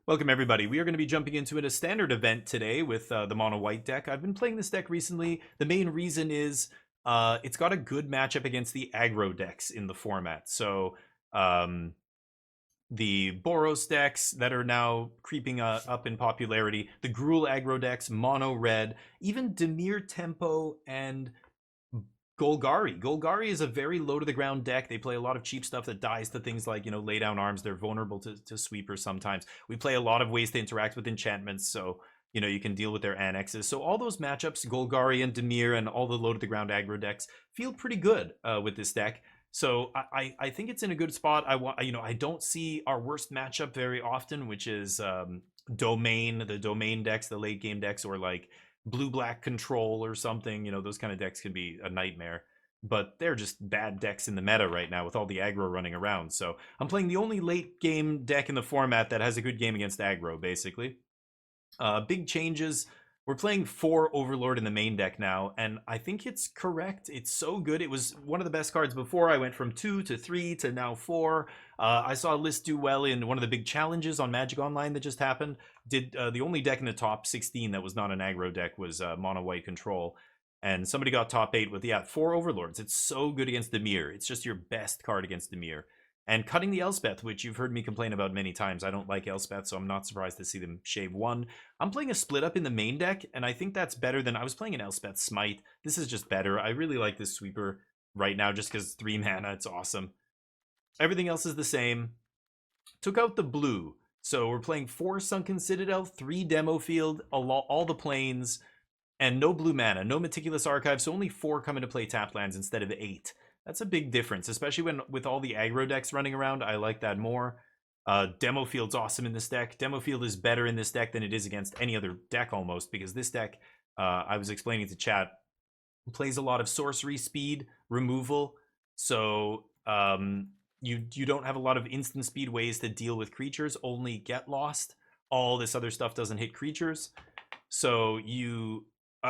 Welcome everybody. We are going to be jumping into a standard event today with the mono white deck. I've been playing this deck recently. The main reason is it's got a good matchup against the aggro decks in the format. So the Boros decks that are now creeping up in popularity, the Gruul aggro decks, mono red, even Dimir Tempo and Golgari. Golgari is a very low to the ground deck. They play a lot of cheap stuff that dies to things like, lay down arms. They're vulnerable to sweepers sometimes. We play a lot of ways to interact with enchantments, so you can deal with their annexes. So all those matchups, Golgari and Dimir and all the low to the ground aggro decks feel pretty good with this deck. So I think it's in a good spot. I don't see our worst matchup very often, which is the domain decks, the late game decks, or like blue-black control or something. Those kind of decks can be a nightmare, but they're just bad decks in the meta right now with all the aggro running around. So I'm playing the only late game deck in the format that has a good game against aggro, basically. Big changes. We're playing 4 Overlord in the main deck now, and I think it's correct. It's so good. It was one of the best cards before. I went from 2 to 3 to now 4. I saw a list do well in one of the big challenges on Magic Online that just happened. The only deck in the top 16 that was not an aggro deck was mono white control, and somebody got top 8 with 4 Overlords. It's so good against Dimir. It's just your best card against Dimir. And cutting the Elspeth, which you've heard me complain about many times. I don't like Elspeth, so I'm not surprised to see them shave 1. I'm playing a split up in the main deck, and I think that's better than... I was playing an Elspeth Smite. This is just better. I really like this sweeper right now just because 3 mana. It's awesome. Everything else is the same. Took out the blue. So we're playing 4 Sunken Citadel, 3 Demo Field, all the planes, and no blue mana, no Meticulous Archive, so only 4 come into play tapped lands instead of 8. That's a big difference, especially when with all the aggro decks running around. I like that more. Demo Field's awesome in this deck. Demo Field is better in this deck than it is against any other deck almost, because this deck, I was explaining to chat, plays a lot of sorcery speed removal. So you don't have a lot of instant speed ways to deal with creatures, only Get Lost. All this other stuff doesn't hit creatures. So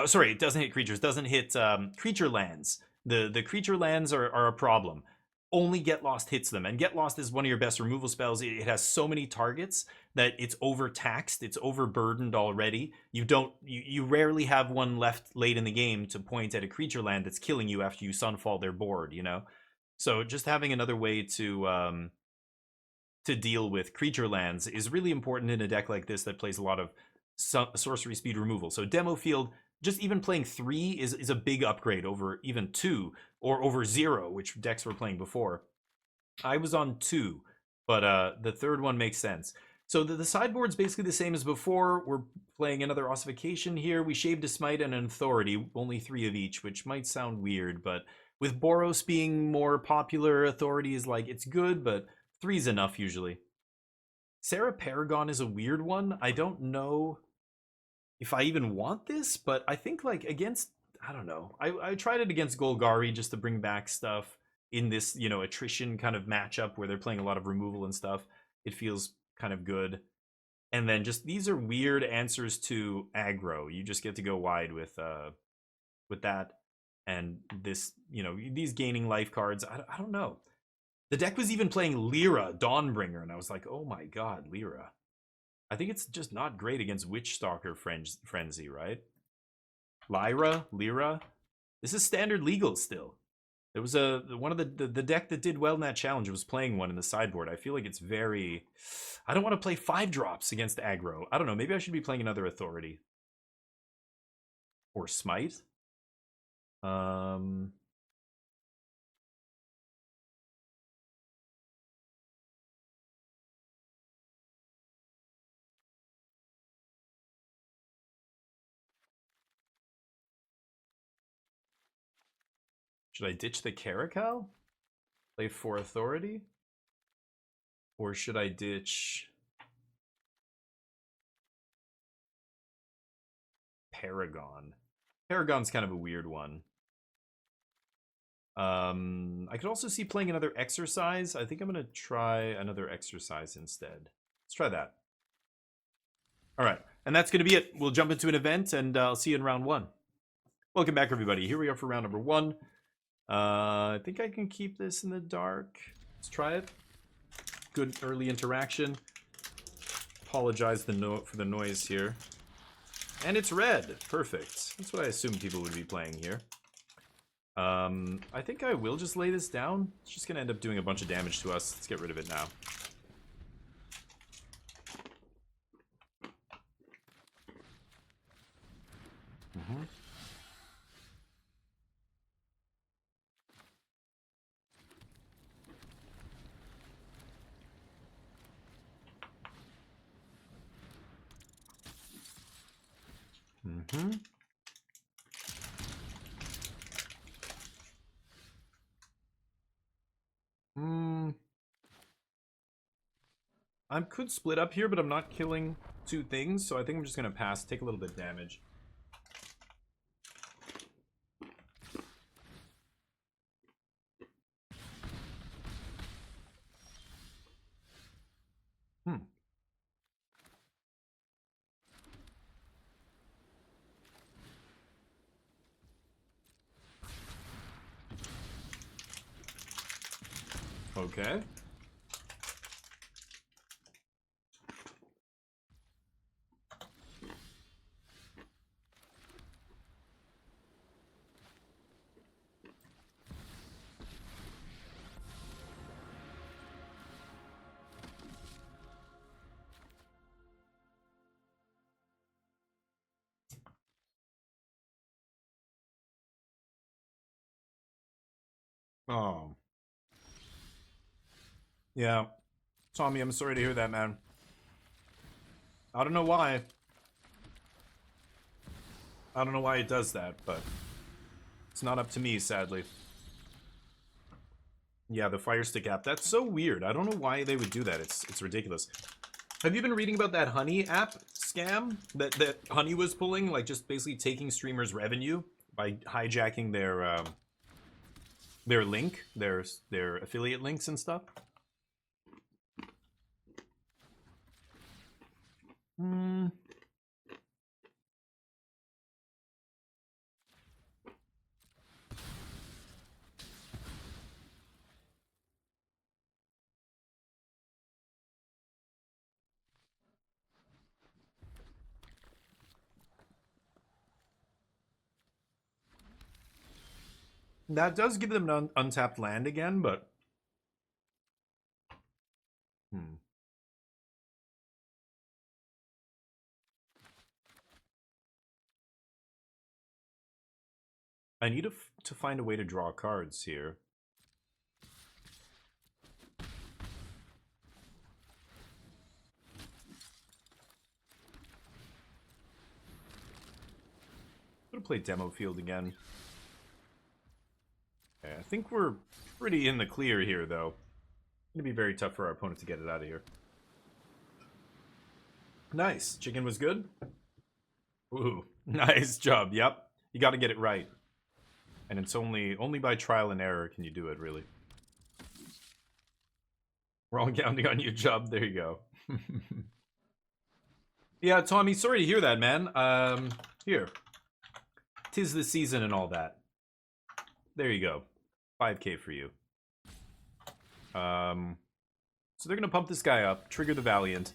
sorry, it doesn't hit creatures, doesn't hit creature lands. The creature lands are a problem. Only Get Lost hits them, and Get Lost is one of your best removal spells. It has so many targets that it's overtaxed, it's overburdened already. You rarely have one left late in the game to point at a creature land that's killing you after you Sunfall their board, So just having another way to deal with creature lands is really important in a deck like this that plays a lot of sorcery speed removal. So Demo Field, just even playing 3 is a big upgrade over even 2 or over 0, which decks were playing before. I was on 2, but the third one makes sense. So the sideboard's basically the same as before. We're playing another Ossification here. We shaved a Smite and an Authority, only 3 of each, which might sound weird, but with Boros being more popular, Authority is like, it's good, but 3's enough usually. Sarah Paragon is a weird one. I don't know if I even want this, but I think like against, I don't know. I tried it against Golgari just to bring back stuff in this, attrition kind of matchup where they're playing a lot of removal and stuff. It feels kind of good. And then just these are weird answers to aggro. You just get to go wide with that. And this, these gaining life cards, I don't know. The deck was even playing Lyra, Dawnbringer, and I was like, oh my god, Lyra. I think it's just not great against Witchstalker Frenzy, right? Lyra. This is standard legal still. There was one of the deck that did well in that challenge was playing one in the sideboard. I feel like it's very... I don't want to play 5 drops against aggro. I don't know. Maybe I should be playing another Authority. Or Smite. Should I ditch the Caracal? Play 4 Authority? Or should I ditch Paragon? Paragon's kind of a weird one. I could also see playing another Exorcise. I think I'm going to try another Exorcise instead. Let's try that. All right, and that's going to be it. We'll jump into an event, and I'll see you in round 1. Welcome back, everybody. Here we are for round number 1. I think I can keep this in the dark. Let's try it. Good early interaction. apologize for the noise here. And it's red. Perfect. That's what I assumed people would be playing here. I think I will just lay this down. It's just gonna end up doing a bunch of damage to us. Let's get rid of it now. I could split up here, but I'm not killing two things, so I think I'm just gonna pass, take a little bit of damage. Okay. Oh. Yeah. Tommy, I'm sorry to hear that, man. I don't know why. I don't know why it does that, but it's not up to me, sadly. Yeah, the Fire Stick app. That's so weird. I don't know why they would do that. It's ridiculous. Have you been reading about that Honey app scam that Honey was pulling? Like, just basically taking streamers' revenue by hijacking their link, their affiliate links and stuff? That does give them an untapped land again, but... I need to find a way to draw cards here. I'm gonna play Demo Field again. Okay, I think we're pretty in the clear here, though. It's gonna be very tough for our opponent to get it out of here. Nice. Chicken was good? Ooh, nice job. Yep. You gotta get it right. And it's only by trial and error can you do it, really. Wrong counting on you, Job. There you go. Yeah, Tommy, sorry to hear that, man. Here. 'Tis the season and all that. There you go. 5k for you. So they're gonna pump this guy up, trigger the Valiant,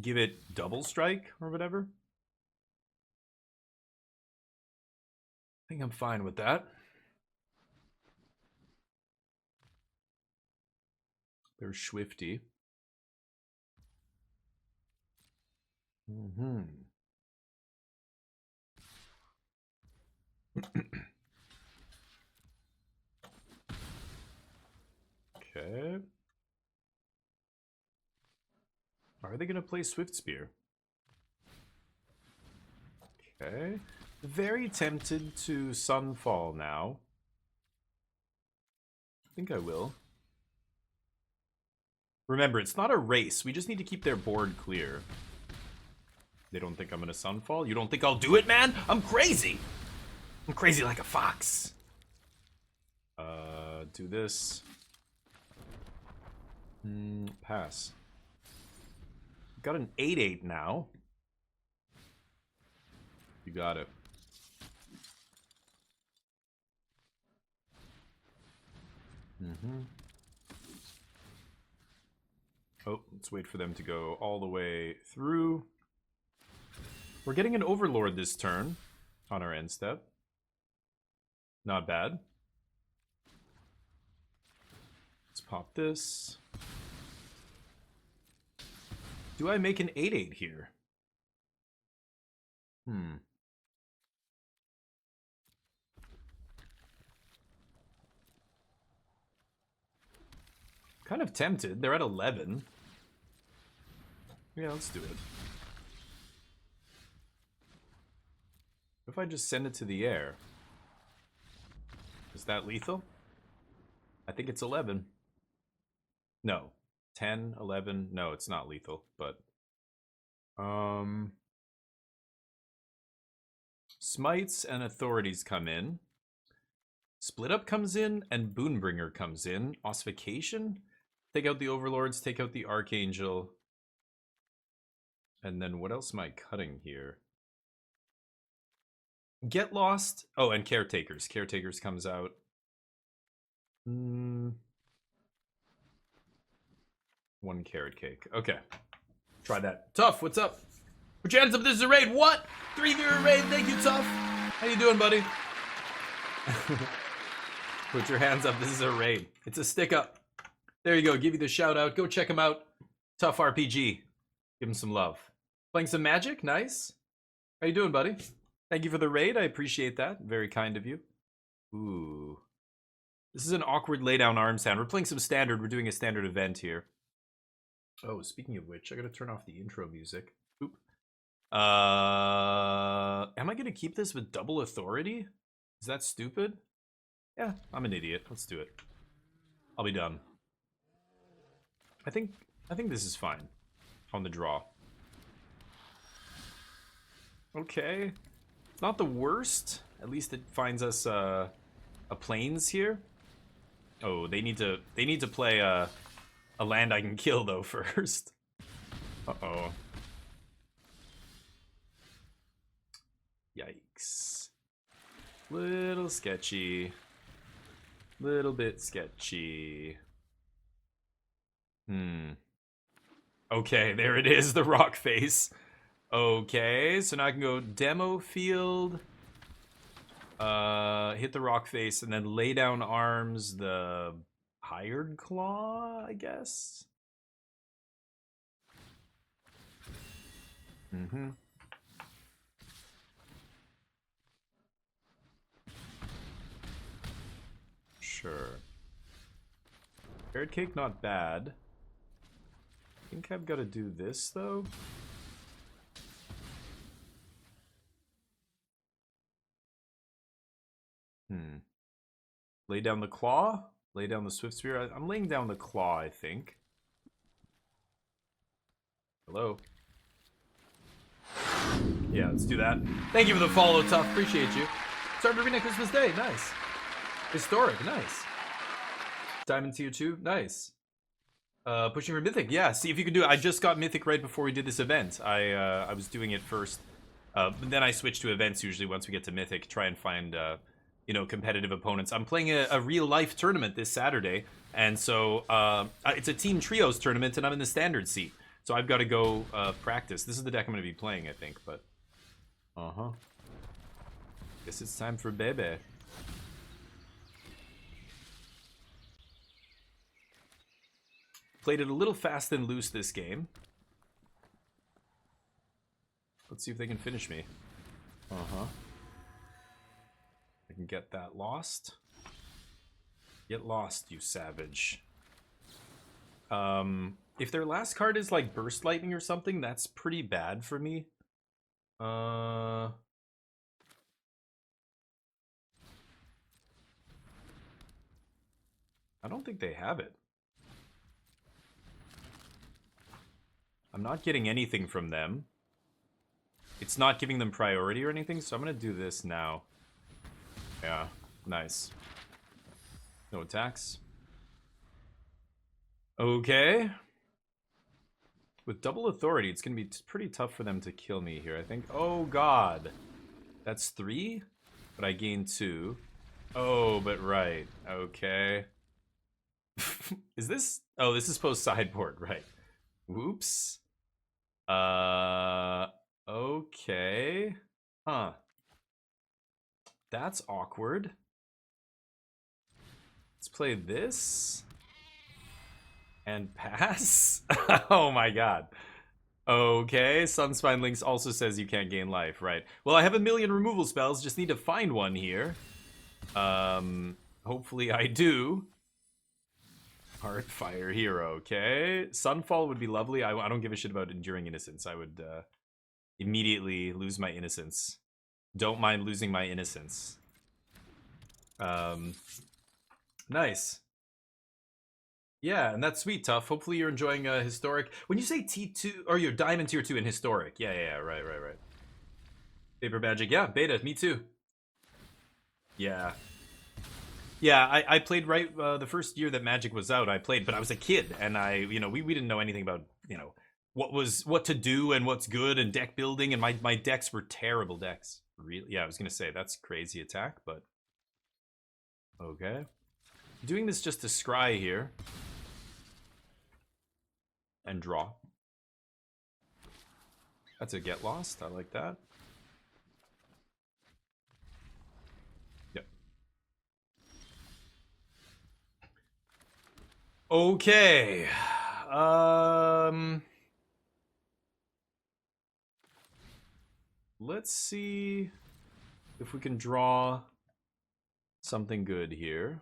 give it double strike or whatever. I think I'm fine with that. They're swifty. Okay. Are they gonna play Swift Spear? Okay. Very tempted to Sunfall now. I think I will. Remember, it's not a race. We just need to keep their board clear. They don't think I'm gonna Sunfall? You don't think I'll do it, man? I'm crazy! I'm crazy like a fox. Do this. Pass. Got an 8/8 now. You got it. Oh, let's wait for them to go all the way through. We're getting an Overlord this turn on our end step. Not bad. Let's pop this. Do I make an 8/8 here? Kind of tempted. They're at 11. Yeah, let's do it. What if I just send it to the air? Is that lethal? I think it's 11. No. 10, 11. No, it's not lethal, but... Smites and Authorities come in. Split Up comes in, and Boon-Bringer comes in. Ossification? Take out the Overlords, take out the Archangel. And then what else am I cutting here? Get Lost. Oh, and Caretakers. Caretakers comes out. One carrot cake. Okay. Try that. Tough, what's up? Put your hands up, this is a raid. What? 3-viewer raid, thank you, Tough. How you doing, buddy? Put your hands up, this is a raid. It's a stick up. There you go, give you the shout out. Go check him out. Tough RPG. Give him some love. Playing some Magic, nice. How you doing, buddy? Thank you for the raid, I appreciate that. Very kind of you. Ooh. This is an awkward laydown arm sound. We're playing some standard. We're doing a standard event here. Oh, speaking of which, I gotta turn off the intro music. Oop. Am I gonna keep this with double authority? Is that stupid? Yeah, I'm an idiot. Let's do it. I'll be done. I think this is fine. On the draw. Okay. It's not the worst. At least it finds us a plains here. Oh, they need to play a land I can kill though first. Uh-oh. Yikes. Little sketchy. Little bit sketchy. Okay, there it is, the rock face. Okay, so now I can go demo field. Hit the rock face and then lay down arms the hired claw, I guess. Sure. Carrot cake, not bad. I think I've got to do this though. Lay down the claw? Lay down the swift spear? I'm laying down the claw, I think. Hello? Yeah, let's do that. Thank you for the follow, Tough. Appreciate you. Start Arena Christmas Day. Nice. Historic. Nice. Diamond tier 2. Nice. Pushing for Mythic. Yeah, see if you can do it. I just got Mythic right before we did this event. I was doing it first. But then I switch to events usually once we get to Mythic. Try and find... you know, competitive opponents. I'm playing a real-life tournament this Saturday, and so it's a team trios tournament, and I'm in the standard seat. So I've got to go practice. This is the deck I'm going to be playing, I think, but... Guess it's time for Bebe. Played it a little fast and loose this game. Let's see if they can finish me. I can get that lost. Get lost, you savage. If their last card is like Burst Lightning or something, that's pretty bad for me. I don't think they have it. I'm not getting anything from them. It's not giving them priority or anything, so I'm gonna do this now. Yeah, nice. No attacks. Okay. With double authority, it's going to be pretty tough for them to kill me here, I think. Oh, God. That's 3, but I gain 2. Oh, but right. Okay. Is this... Oh, this is post sideboard, right. Whoops. Okay. Huh. That's awkward. Let's play this. And pass? Oh my god. Okay, Sunspine Links also says you can't gain life, right? Well, I have a million removal spells, just need to find one here. Hopefully I do. Heartfire Hero, okay. Sunfall would be lovely. I don't give a shit about Enduring Innocence. I would immediately lose my innocence. Don't mind losing my innocence. Nice. Yeah, and that's sweet, Tough. Hopefully you're enjoying Historic. When you say T2, or your Diamond Tier 2 in Historic. Yeah, right. Paper Magic, yeah, Beta, me too. Yeah. Yeah, I played right the first year that Magic was out. I played, but I was a kid, and we didn't know anything about what to do and what's good and deck building, and my decks were terrible decks. Really, yeah, I was gonna say that's crazy attack, but okay. Doing this just to scry here and draw. That's a get lost. I like that. Yep. Okay. Let's see if we can draw something good here.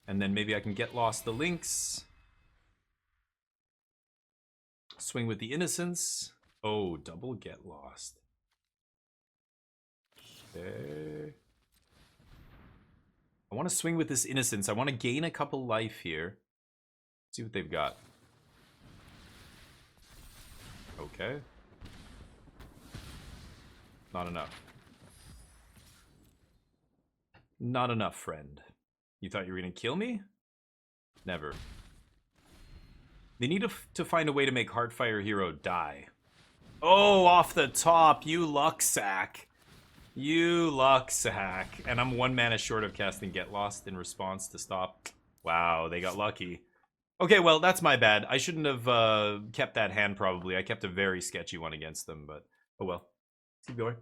And then maybe I can get lost the links. Swing with the Innocence. Oh, double get lost. Okay. I want to swing with this Innocence. I want to gain a couple life here. See what they've got. Okay. Not enough. Not enough, friend. You thought you were going to kill me? Never. They need to find a way to make Heartfire Hero die. Oh, off the top, you luck sack. You luck sack. And I'm 1 mana short of casting Get Lost in response to stop. Wow, they got lucky. Okay, well, that's my bad. I shouldn't have kept that hand, probably. I kept a very sketchy one against them, but oh well. Keep going.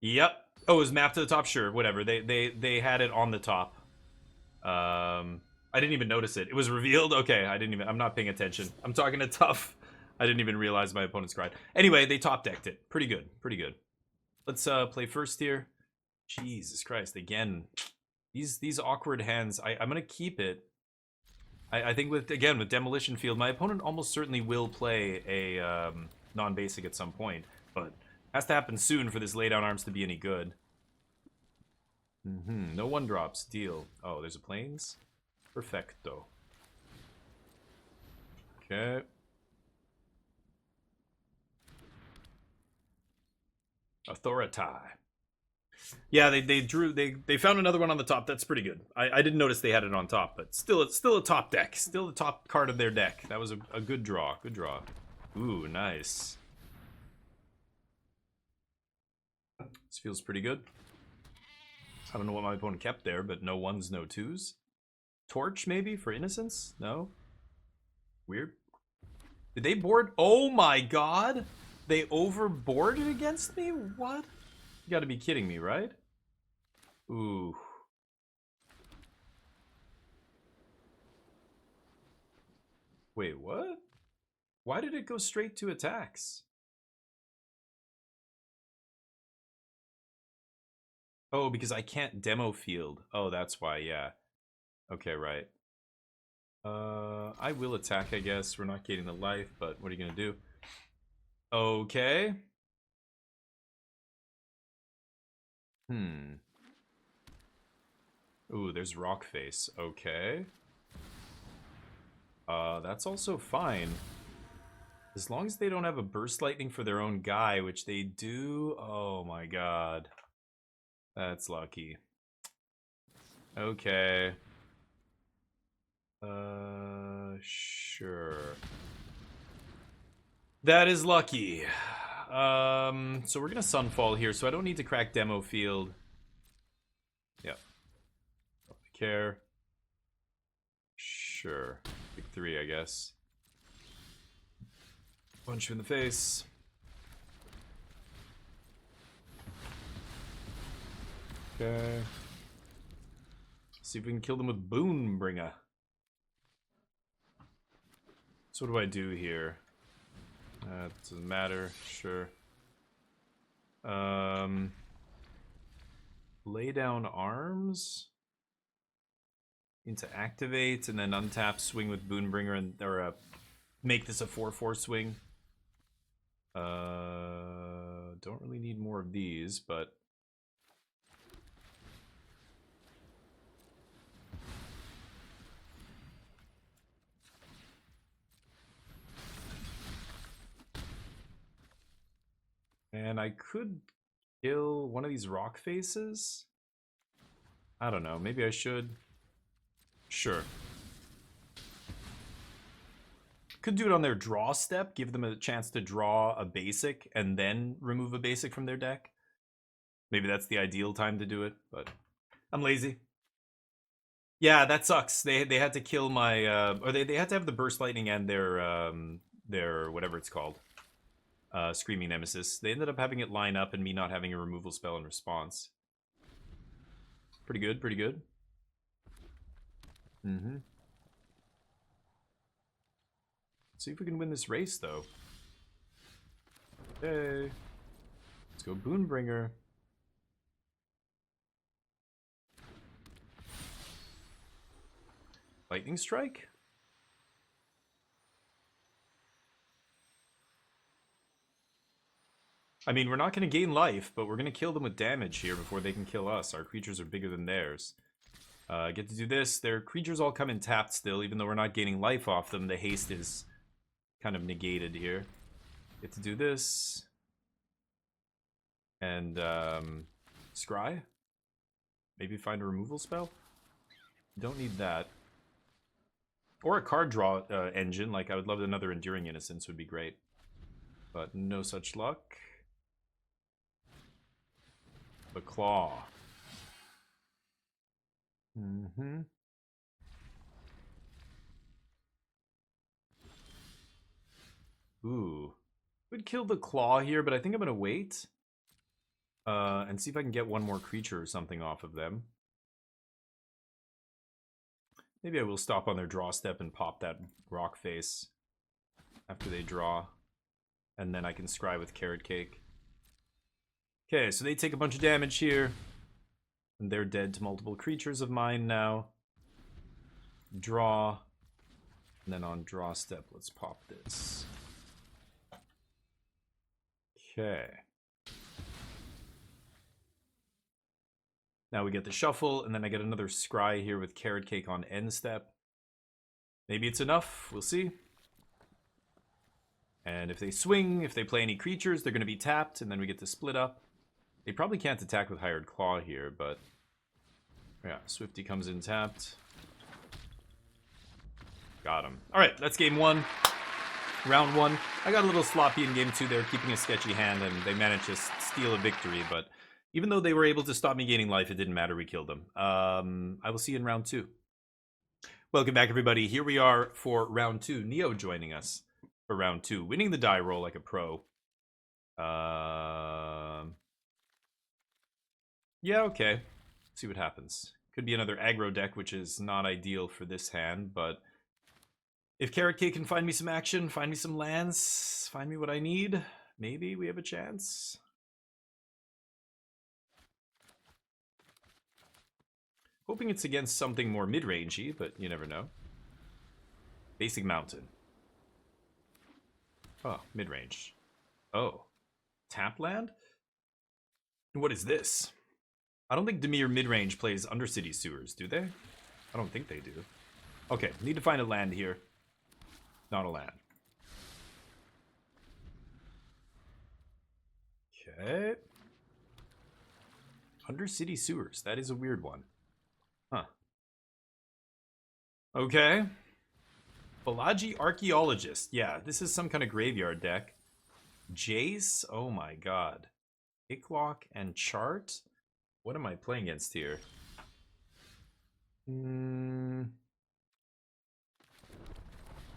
Yep. Oh, it was mapped to the top? Sure, whatever. They had it on the top. I didn't even notice it. It was revealed? Okay, I'm not paying attention. I'm talking to Tough. I didn't even realize my opponent's cried. Anyway, they top decked it. Pretty good. Let's play first here. Jesus Christ, again. These awkward hands. I'm gonna keep it. I think with Demolition Field, my opponent almost certainly will play a non-basic at some point, but has to happen soon for this lay down arms to be any good. No 1-drops. Deal. Oh, there's a plains? Perfecto. Okay. Authority. Yeah, they found another one on the top. That's pretty good. I didn't notice they had it on top, but still a top deck. Still the top card of their deck. That was a good draw. Good draw. Ooh, nice. This feels pretty good. I don't know what my opponent kept there, but no 1s, no 2s. Torch, maybe, for Innocence? No? Weird. Did they board? Oh my god! They overboarded against me? What? You gotta be kidding me, right? Ooh. Wait, what? Why did it go straight to attacks? Oh, because I can't demo field. Oh, that's why, yeah. Okay, right. I will attack, I guess. We're not getting the life, but what are you gonna do? Okay. Ooh, there's Rock Face. Okay. That's also fine. As long as they don't have a Burst Lightning for their own guy, which they do. Oh my god. That's lucky. Okay. Sure. That is lucky. So we're gonna Sunfall here, so I don't need to crack Demo Field. Yep. Don't care. Sure. Big 3, I guess. Punch you in the face. Okay. See if we can kill them with Boon-Bringer. So what do I do here? Doesn't matter. Sure. Lay down arms into activate, and then untap, swing with Boon-Bringer, and or make this a 4/4 swing. Don't really need more of these, but and I could kill one of these rock faces. I don't know. Maybe I should. Sure. Could do it on their draw step, give them a chance to draw a basic and then remove a basic from their deck. Maybe that's the ideal time to do it, but I'm lazy. Yeah, that sucks. They had to kill my or they had to have the burst lightning and their whatever it's called. Screaming Nemesis. They ended up having it line up and me not having a removal spell in response. Pretty good, pretty good. Mm-hmm. See if we can win this race, though. Okay. Let's go Boon-Bringer. Lightning Strike? I mean, we're not going to gain life, but we're going to kill them with damage here before they can kill us. Our creatures are bigger than theirs. Get to do this. Their creatures all come in tapped still, even though we're not gaining life off them. The haste is kind of negated here. Get to do this. And, scry? Maybe find a removal spell? Don't need that. Or a card draw engine. Like, I would love another Enduring Innocence would be great. But no such luck. The Claw. Mm-hmm. Ooh. Would kill the Claw here, but I think I'm gonna wait. And see if I can get one more creature or something off of them. Maybe I will stop on their draw step and pop that rock face after they draw. And then I can scry with Carrot Cake. Okay, so they take a bunch of damage here. And they're dead to multiple creatures of mine now. Draw. And then on draw step, let's pop this. Okay. Now we get the shuffle, and then I get another scry here with Carrot Cake on end step. Maybe it's enough, we'll see. And if they swing, if they play any creatures, they're going to be tapped, and then we get to split up. They probably can't attack with Hired Claw here, but... yeah, Swifty comes in tapped. Got him. Alright, that's game one. Round one. I got a little sloppy in game two there, keeping a sketchy hand, and they managed to steal a victory, but... even though they were able to stop me gaining life, it didn't matter. We killed them. I will see you in round two. Welcome back, everybody. Here we are for round two. Neo joining us for round two. Winning the die roll like a pro. Yeah, okay. See what happens. Could be another aggro deck, which is not ideal for this hand, but... if Carrot Cake can find me some action, find me some lands, find me what I need, maybe we have a chance. Hoping it's against something more mid-rangey, but you never know. Basic Mountain. Oh, mid-range. Oh. Tap land? What is this? I don't think Dimir mid-range plays Undercity Sewers, do they? I don't think they do. Okay, need to find a land here. Not a land. Okay. Undercity Sewers. That is a weird one. Huh. Okay. Balaji Archaeologist. Yeah, this is some kind of graveyard deck. Jace? Oh my god. Icklock and Chart? What am I playing against here?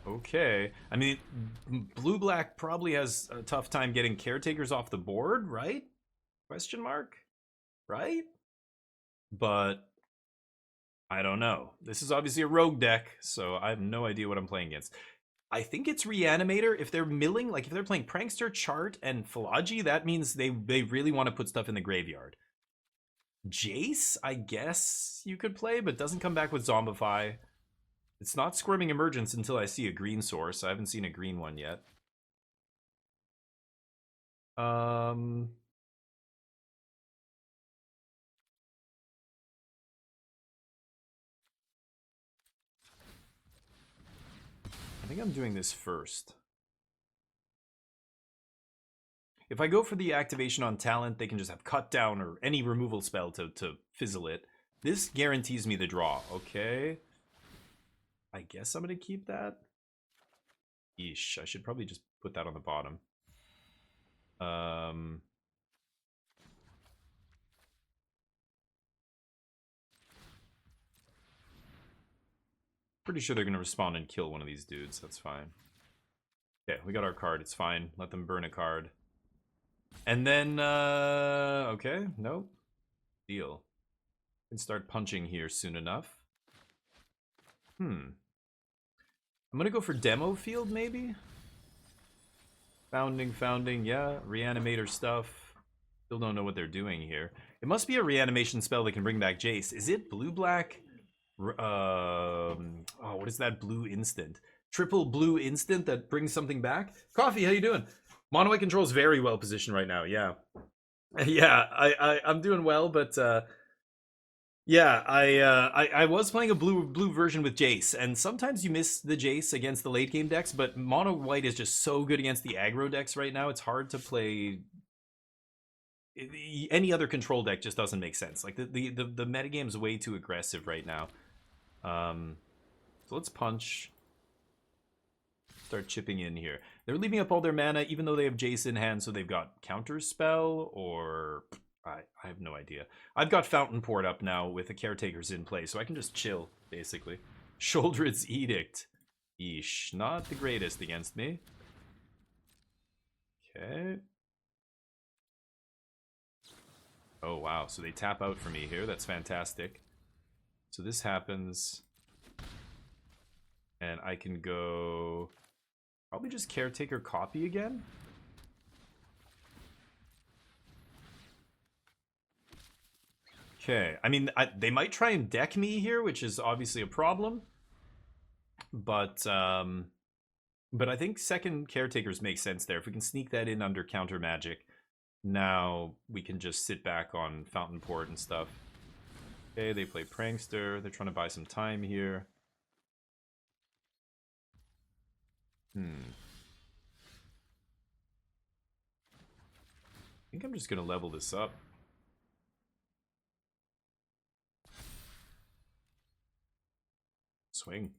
Okay. I mean, blue-black probably has a tough time getting caretakers off the board, right? Question mark? Right? But I don't know. This is obviously a rogue deck, so I have no idea what I'm playing against. I think it's Reanimator. If they're milling, like if they're playing Prankster, Chart, and Philology, that means they really want to put stuff in the graveyard. Jace, I guess you could play, but doesn't come back with Zombify. It's not Squirming Emergence until I see a green source. I haven't seen a green one yet. I think I'm doing this first. If I go for the activation on talent, they can just have cut down or any removal spell to fizzle it. This guarantees me the draw. Okay. I guess I'm going to keep that. Yeesh, I should probably just put that on the bottom. Pretty sure they're going to respond and kill one of these dudes. That's fine. Okay, we got our card. It's fine. Let them burn a card. And then, okay, nope. Deal. Can start punching here soon enough. I'm gonna go for Demo Field, maybe? Founding, yeah. Reanimator stuff. Still don't know what they're doing here. It must be a reanimation spell that can bring back Jace. Is it blue-black? Oh, what is that blue instant? Triple blue instant that brings something back? Coffee, how you doing? Mono White Control is very well positioned right now, yeah. Yeah, I'm doing well, but yeah, I was playing a blue version with Jace, and sometimes you miss the Jace against the late game decks, but Mono White is just so good against the aggro decks right now. It's hard to play. Any other control deck just doesn't make sense. Like the metagame is way too aggressive right now. So let's punch. Start chipping in here. They're leaving up all their mana, even though they have Jace in hand, so they've got counter spell, or I have no idea. I've got Fountainport up now with the Caretakers in play, so I can just chill, basically. Sholdred's Edict. Yeesh, not the greatest against me. Okay. Oh, wow, so they tap out for me here. That's fantastic. So this happens. And I can go... probably just Caretaker copy again. Okay, I mean, they might try and deck me here, which is obviously a problem. But I think second Caretakers make sense there. If we can sneak that in under counter magic, now we can just sit back on Fountainport and stuff. Okay, they play Prankster. They're trying to buy some time here. I think I'm just going to level this up. Swing.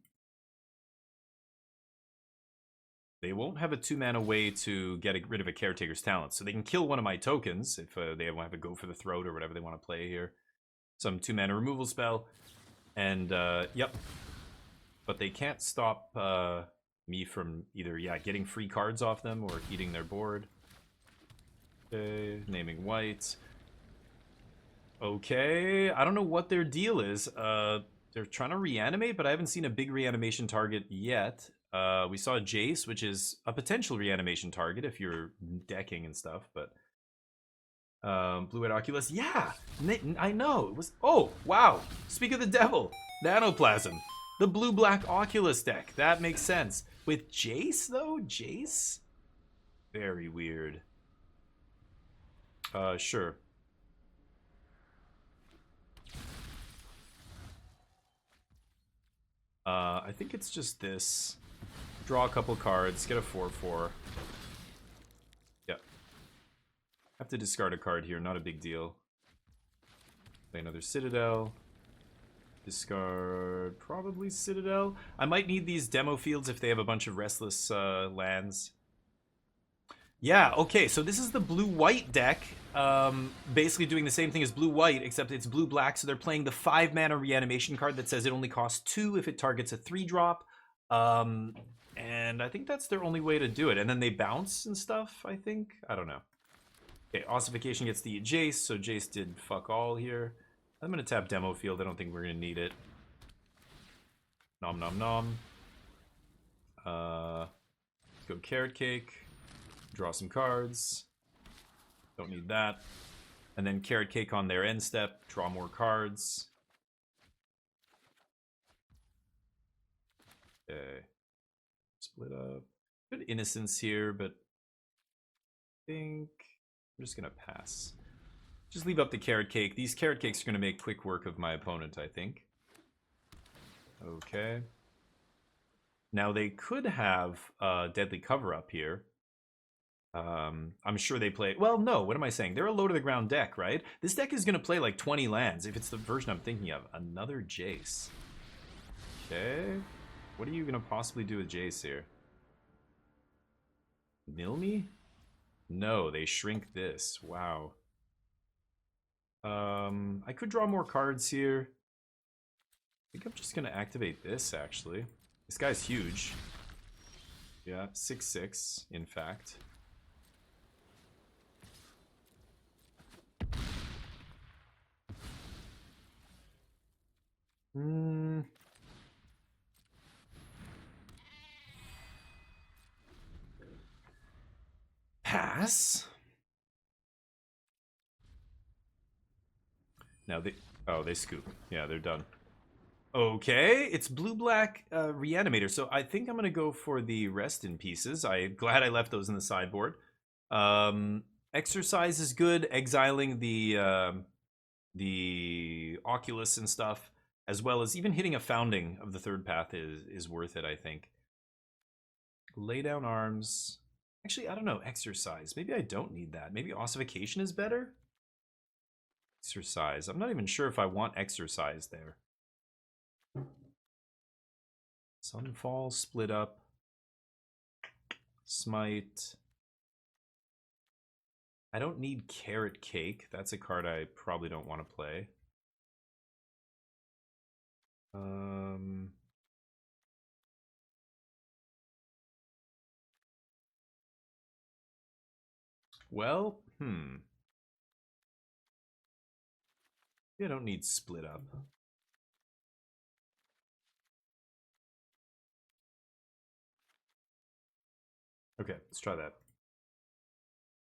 They won't have a 2-mana way to get rid of a Caretaker's talent, so they can kill one of my tokens if they want to go for the throat or whatever they want to play here. Some 2-mana removal spell, and yep. But they can't stop me from either, getting free cards off them or eating their board. Okay, naming white. Okay, I don't know what their deal is. They're trying to reanimate, but I haven't seen a big reanimation target yet. We saw Jace, which is a potential reanimation target if you're decking and stuff, but... Blue-White Oculus, yeah! I know, it was... Oh, wow! Speak of the devil! Nanoplasm! The blue-black Oculus deck, that makes sense. With Jace, though? Jace? Very weird. Sure. I think it's just this. Draw a couple cards, get a 4/4. Yep. Have to discard a card here, not a big deal. Play another Citadel. Discard probably Citadel. I might need these demo fields if they have a bunch of restless lands. Yeah, okay, so this is the blue-white deck. Basically doing the same thing as blue-white, except it's blue-black, so they're playing the 5-mana reanimation card that says it only costs 2 if it targets a 3-drop. And I think that's their only way to do it. And then they bounce and stuff, I think. I don't know. Okay, Ossification gets the Jace, so Jace did fuck all here. I'm going to tap Demo Field. I don't think we're going to need it. Nom nom nom. Let's go Carrot Cake. Draw some cards. Don't need that. And then Carrot Cake on their end step. Draw more cards. Okay. Split up. Good Innocence here, but I think I'm just going to pass. Just leave up the Carrot Cake. These Carrot Cakes are going to make quick work of my opponent, I think. Okay. Now they could have Deadly Cover Up here. I'm sure they play... Well, no, what am I saying? They're a low-to-the-ground deck, right? This deck is going to play like 20 lands, if it's the version I'm thinking of. Another Jace. Okay. What are you going to possibly do with Jace here? Mill me? No, they shrink this. Wow. I could draw more cards here. I think I'm just going to activate this, actually. This guy's huge. Yeah, 6/6, in fact. Pass. Now they... Oh, they scoop. Yeah, they're done. Okay, it's blue-black Reanimator, so I think I'm going to go for the Rest in Pieces. I'm glad I left those in the sideboard. Exorcise is good, exiling the Oculus and stuff, as well as even hitting a Founding of the third path is worth it, I think. Lay down arms. Actually, I don't know, Exorcise. Maybe I don't need that. Maybe Ossification is better? Exorcise. I'm not even sure if I want Exorcise there. Sunfall, split up. Smite. I don't need Carrot Cake. That's a card I probably don't want to play. Well, I don't need split up. Okay, let's try that.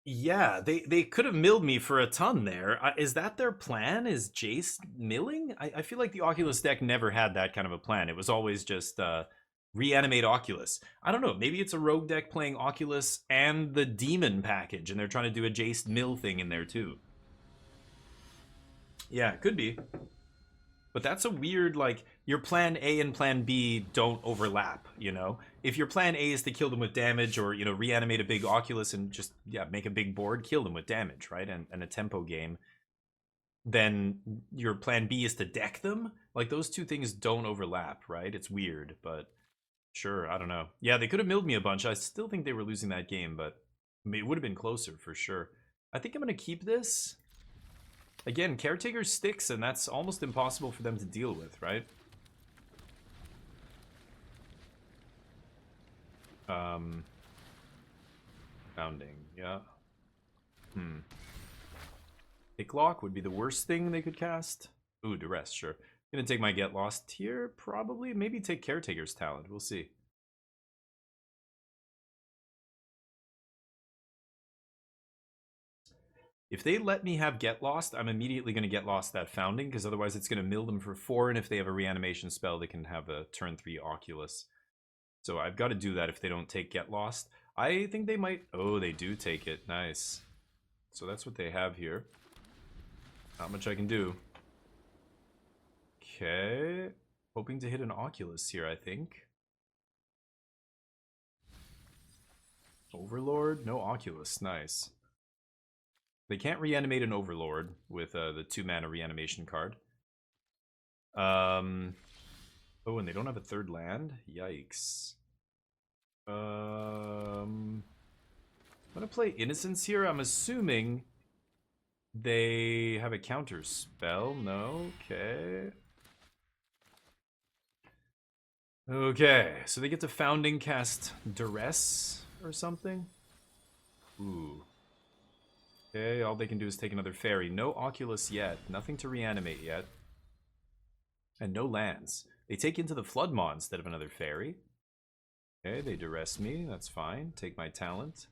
Yeah, they could have milled me for a ton there. Is that their plan? Is Jace milling? I feel like the Oculus deck never had that kind of a plan. It was always just reanimate Oculus. I don't know. Maybe it's a rogue deck playing Oculus and the Demon package, and they're trying to do a Jace mill thing in there too. Yeah, it could be. But that's a weird, like, your plan A and plan B don't overlap, you know? If your plan A is to kill them with damage or, you know, reanimate a big Oculus and just, yeah, make a big board, kill them with damage, right? And a tempo game, then your plan B is to deck them? Like, those two things don't overlap, right? It's weird, but sure, I don't know. Yeah, they could have milled me a bunch. I still think they were losing that game, but I mean, it would have been closer for sure. I think I'm going to keep this. Again, Caretaker sticks, and that's almost impossible for them to deal with, right? Founding, yeah. Picklock would be the worst thing they could cast. Ooh, Duress, sure. Gonna take my Get Lost here, probably. Maybe take Caretaker's Talent, we'll see. If they let me have Get Lost, I'm immediately going to Get Lost that Founding, because otherwise it's going to mill them for 4, and if they have a reanimation spell, they can have a turn 3 Oculus. So I've got to do that if they don't take Get Lost. I think they might... Oh, they do take it. Nice. So that's what they have here. Not much I can do. Okay. Hoping to hit an Oculus here, I think. Overlord? No Oculus. Nice. They can't reanimate an Overlord with the 2-mana reanimation card. Oh, and they don't have a third land? Yikes. I'm gonna play Innocence here. I'm assuming they have a counter spell. No? Okay. Okay, so they get to Founding cast Duress or something? Ooh. Okay, all they can do is take another fairy. No Oculus yet. Nothing to reanimate yet. And no lands. They take Into the Floodmaw instead of another fairy. Okay, they duress me. That's fine. Take my talent.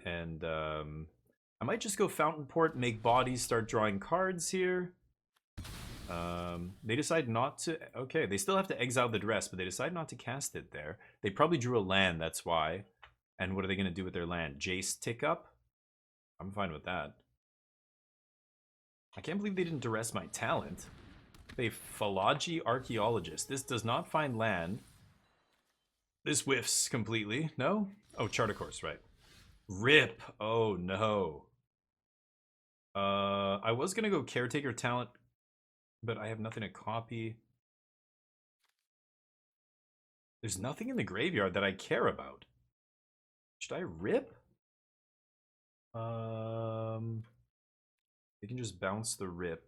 And I might just go Fountainport, make bodies, start drawing cards here. They decide not to... Okay, they still have to exile the duress, but they decide not to cast it there. They probably drew a land, that's why. And what are they going to do with their land? Jace tick up? I'm fine with that. I can't believe they didn't duress my talent. They Philology Archaeologist. This does not find land. This whiffs completely. No? Oh, Chart of Course, right. RIP. Oh, no. I was going to go Caretaker talent, but I have nothing to copy. There's nothing in the graveyard that I care about. Should I rip? They can just bounce the rip.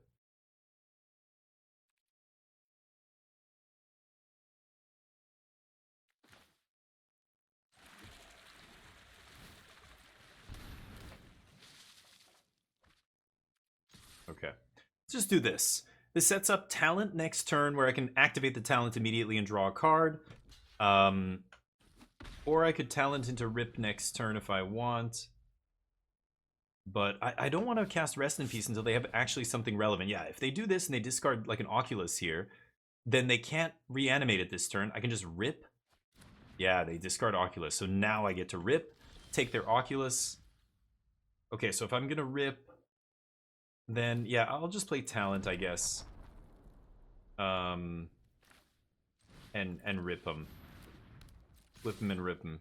Okay. Let's just do this. This sets up talent next turn where I can activate the talent immediately and draw a card. Or I could talent into rip next turn if I want. But I don't want to cast Rest in Peace until they have actually something relevant. Yeah, if they do this and they discard like an Oculus here, then they can't reanimate it this turn. I can just rip. Yeah, they discard Oculus. So now I get to rip, take their Oculus. Okay, so if I'm going to rip, then yeah, I'll just play Talent, I guess. And rip them. Flip them and rip them.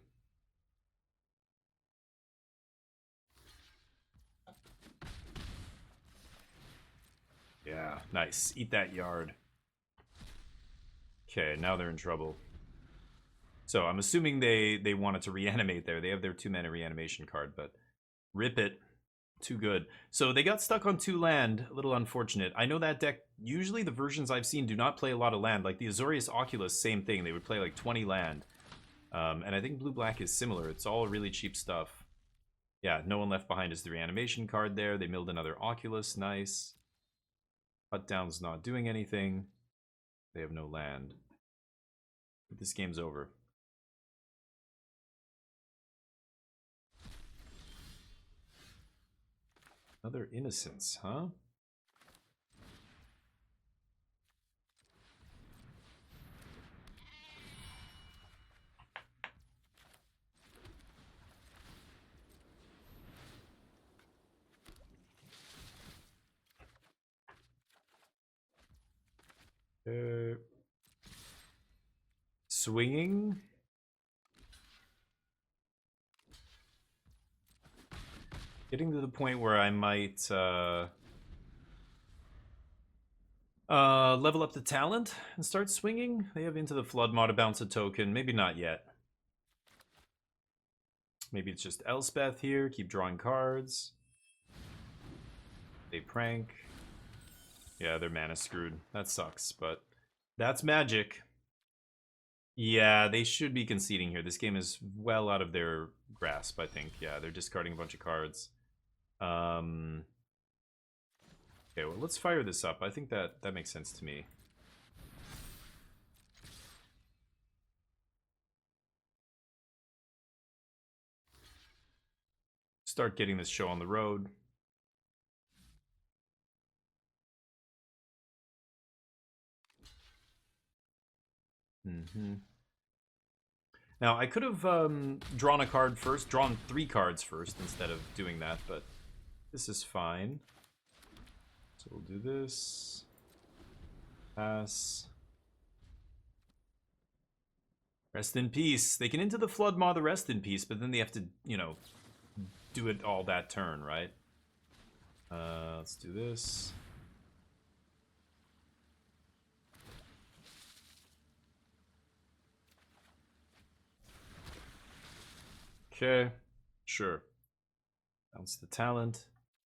Yeah, nice. Eat that yard. Okay, now they're in trouble. So I'm assuming they wanted to reanimate there. They have their 2-mana reanimation card, but rip it. Too good. So they got stuck on 2 land. A little unfortunate. I know that deck, usually the versions I've seen do not play a lot of land. Like the Azorius Oculus, same thing. They would play like 20 land. And I think blue-black is similar. It's all really cheap stuff. Yeah, no one left behind is the reanimation card there. They milled another Oculus. Nice. Cut down's not doing anything. They have no land. But this game's over. Another Innocence, huh? Swinging. Getting to the point where I might level up the talent and start swinging. They have Into the Floodmaw to bounce a token. Maybe not yet. Maybe it's just Elspeth here. Keep drawing cards. They prank. Yeah, their mana screwed. That sucks, but that's Magic. Yeah, they should be conceding here. This game is well out of their grasp, I think. Yeah, they're discarding a bunch of cards. Okay, well, let's fire this up. I think that makes sense to me. Start getting this show on the road. Now, I could have drawn a card first, drawn 3 cards first instead of doing that, but this is fine. So we'll do this. Pass. Rest in peace. They can Into the Floodmaw the Rest in Peace, but then they have to, you know, do it all that turn, right? Let's do this. Okay, sure. Bounce the talent.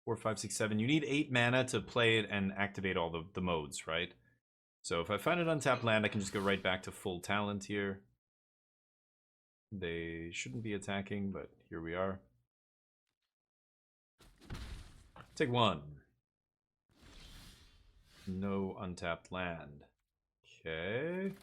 4, 5, 6, 7. You need 8 mana to play it and activate all the modes, right? So if I find an untapped land, I can just go right back to full talent here. They shouldn't be attacking, but here we are. Take one. No untapped land. Okay.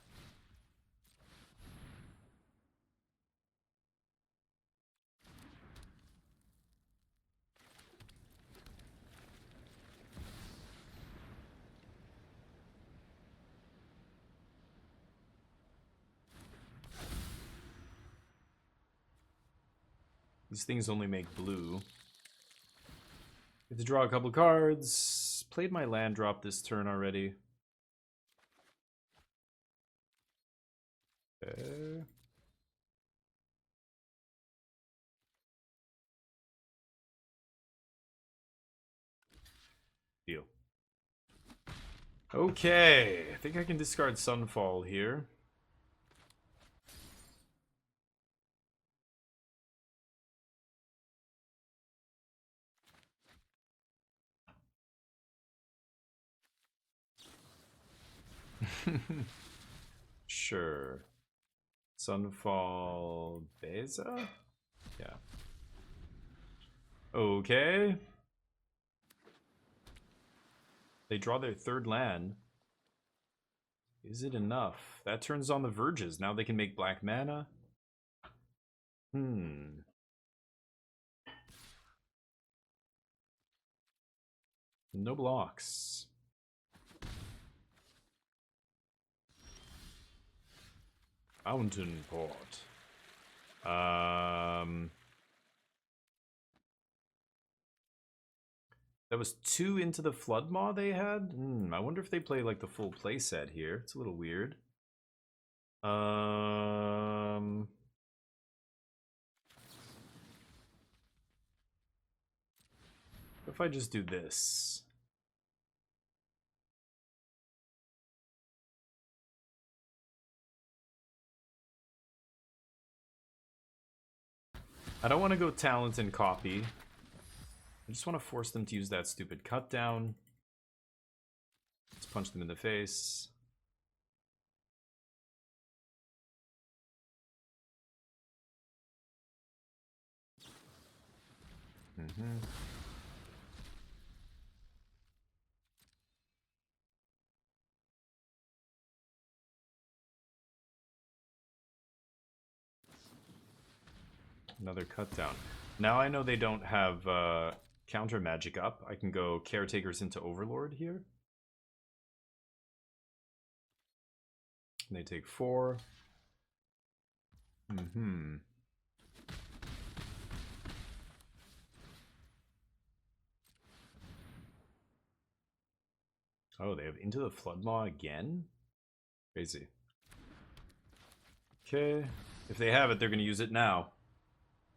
These things only make blue. Get to draw a couple cards. Played my land drop this turn already. Okay. Deal. Okay, I think I can discard Sunfall here. Sure. Sunfall Beza? Yeah. Okay. They draw their third land. Is it enough? That turns on the Verges. Now they can make black mana. No blocks. Fountainport. That was 2 into the Flood Maw they had? I wonder if they play like the full play set here. It's a little weird. If I just do this. I don't want to go talent and copy. I just want to force them to use that stupid cut down. Let's punch them in the face. Another cut down. Now I know they don't have counter magic up. I can go Caretakers into Overlord here. And they take 4. Oh, they have Into the Floodmaw again? Crazy. Okay. If they have it, they're going to use it now.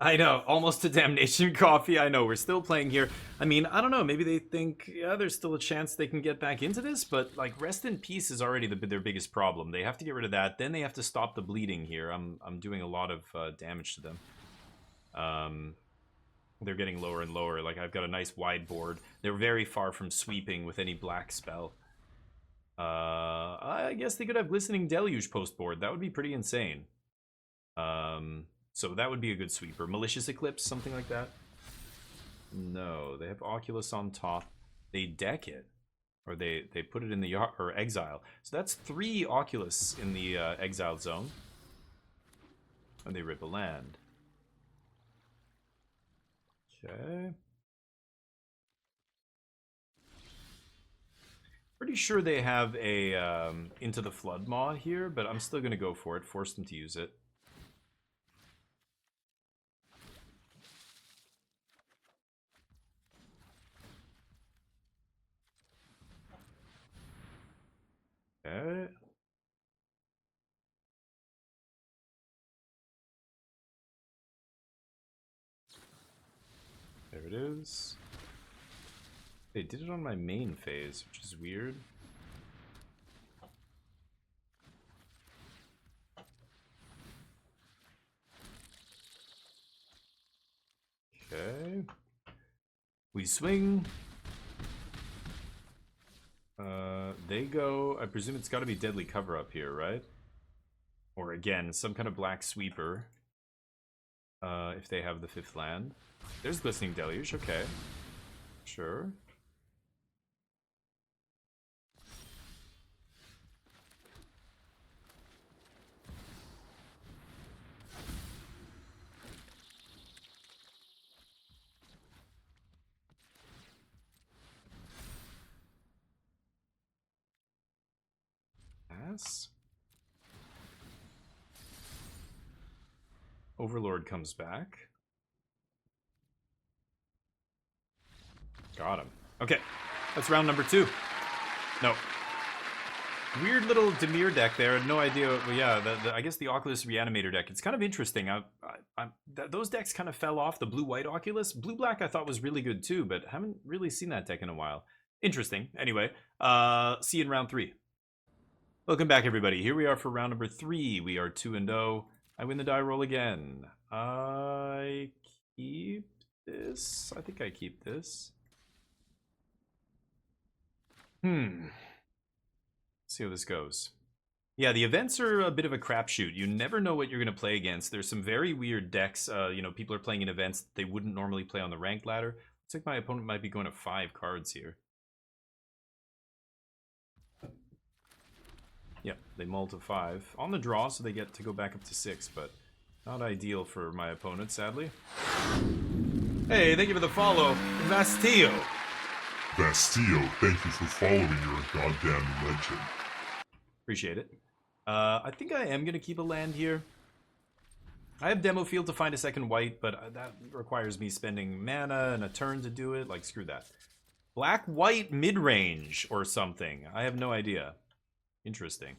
I know, almost to Damnation Coffee. I know, we're still playing here. I mean, I don't know, maybe they think, yeah, there's still a chance they can get back into this, but, like, Rest in Peace is already their biggest problem. They have to get rid of that, then they have to stop the bleeding here. I'm doing a lot of damage to them. They're getting lower and lower. Like, I've got a nice wide board. They're very far from sweeping with any black spell. I guess they could have Glistening Deluge post-board. That would be pretty insane. So that would be a good sweeper. Malicious Eclipse, something like that. No, they have Oculus on top. They deck it. Or they put it in the yard, or exile. So that's 3 Oculus in the exiled zone. And they rip a land. Okay. Pretty sure they have a Into the Flood Maw here, but I'm still going to go for it. Force them to use it. Okay. There it is. They did it on my main phase, which is weird. Okay. We swing. They go... I presume it's got to be Deadly Cover up here, right? Or again, some kind of Black Sweeper. If they have the 5th land. There's Glistening Deluge, okay. Sure. Pass. Overlord comes back. Got him. Okay, that's round number 2. No. Weird little Dimir deck there. I had no idea. Well, yeah, I guess the Oculus Reanimator deck. It's kind of interesting. Those decks kind of fell off. The blue-white Oculus. Blue-black I thought was really good too, but haven't really seen that deck in a while. Interesting. Anyway, see you in round 3. Welcome back, everybody. Here we are for round number 3. We are 2-0. I win the die roll again. I keep this. I think I keep this. See how this goes. Yeah, the events are a bit of a crapshoot. You never know what you're going to play against. There's some very weird decks. You know, people are playing in events they wouldn't normally play on the ranked ladder. Looks like my opponent might be going to 5 cards here. Yep, they mull to 5. On the draw, so they get to go back up to 6, but not ideal for my opponent, sadly. Hey, thank you for the follow. Vastillo. Vastillo, thank you for following. You're a goddamn legend. Appreciate it. I think I am going to keep a land here. I have Demo Field to find a second white, but that requires me spending mana and a turn to do it. Like, screw that. Black-white mid-range or something. I have no idea. Interesting.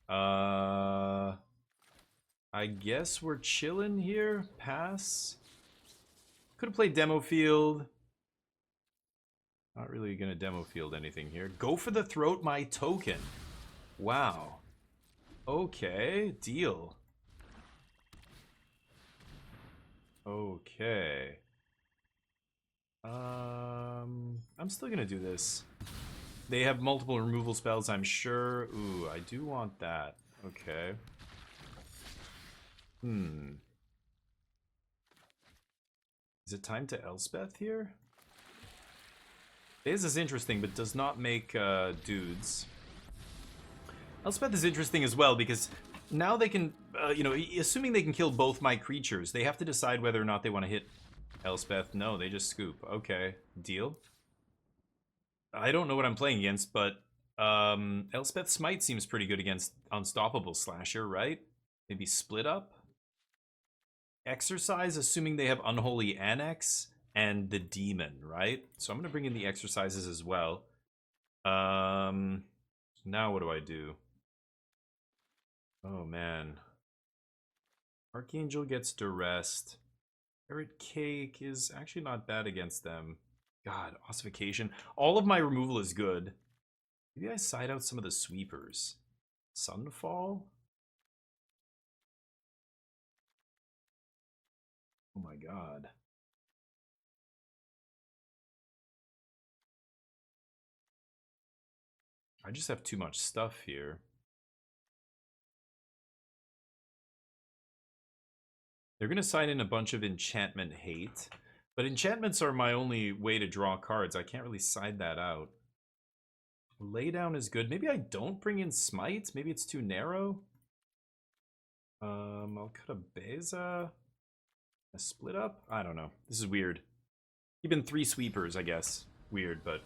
I guess we're chilling here. Pass. Could have played Demo Field. Not really gonna Demo Field anything here. Go for the throat, my token. Wow. Okay, deal. Okay. I'm still gonna do this. They have multiple removal spells, I'm sure. Ooh, I do want that. Okay. Is it time to Elspeth here? Beza is interesting, but does not make dudes. Elspeth is interesting as well, because now they can, you know, assuming they can kill both my creatures, they have to decide whether or not they want to hit Elspeth. No, they just scoop. Okay, deal. I don't know what I'm playing against, but Elspeth Smite seems pretty good against Unstoppable Slasher, right? Maybe Split Up? Exorcise, assuming they have Unholy Annex and the Demon, right? So I'm going to bring in the Exorcises as well. Now what do I do? Oh, man. Archangel gets Duressed. Carrot Cake is actually not bad against them. God, Ossification. All of my removal is good. Maybe I side out some of the sweepers. Sunfall? Oh my god. I just have too much stuff here. They're going to sign in a bunch of enchantment hate. But enchantments are my only way to draw cards. I can't really side that out. Laydown is good. Maybe I don't bring in Smite. Maybe it's too narrow. I'll cut a Beza. A Split Up? I don't know. This is weird. Even 3 sweepers, I guess. Weird, but...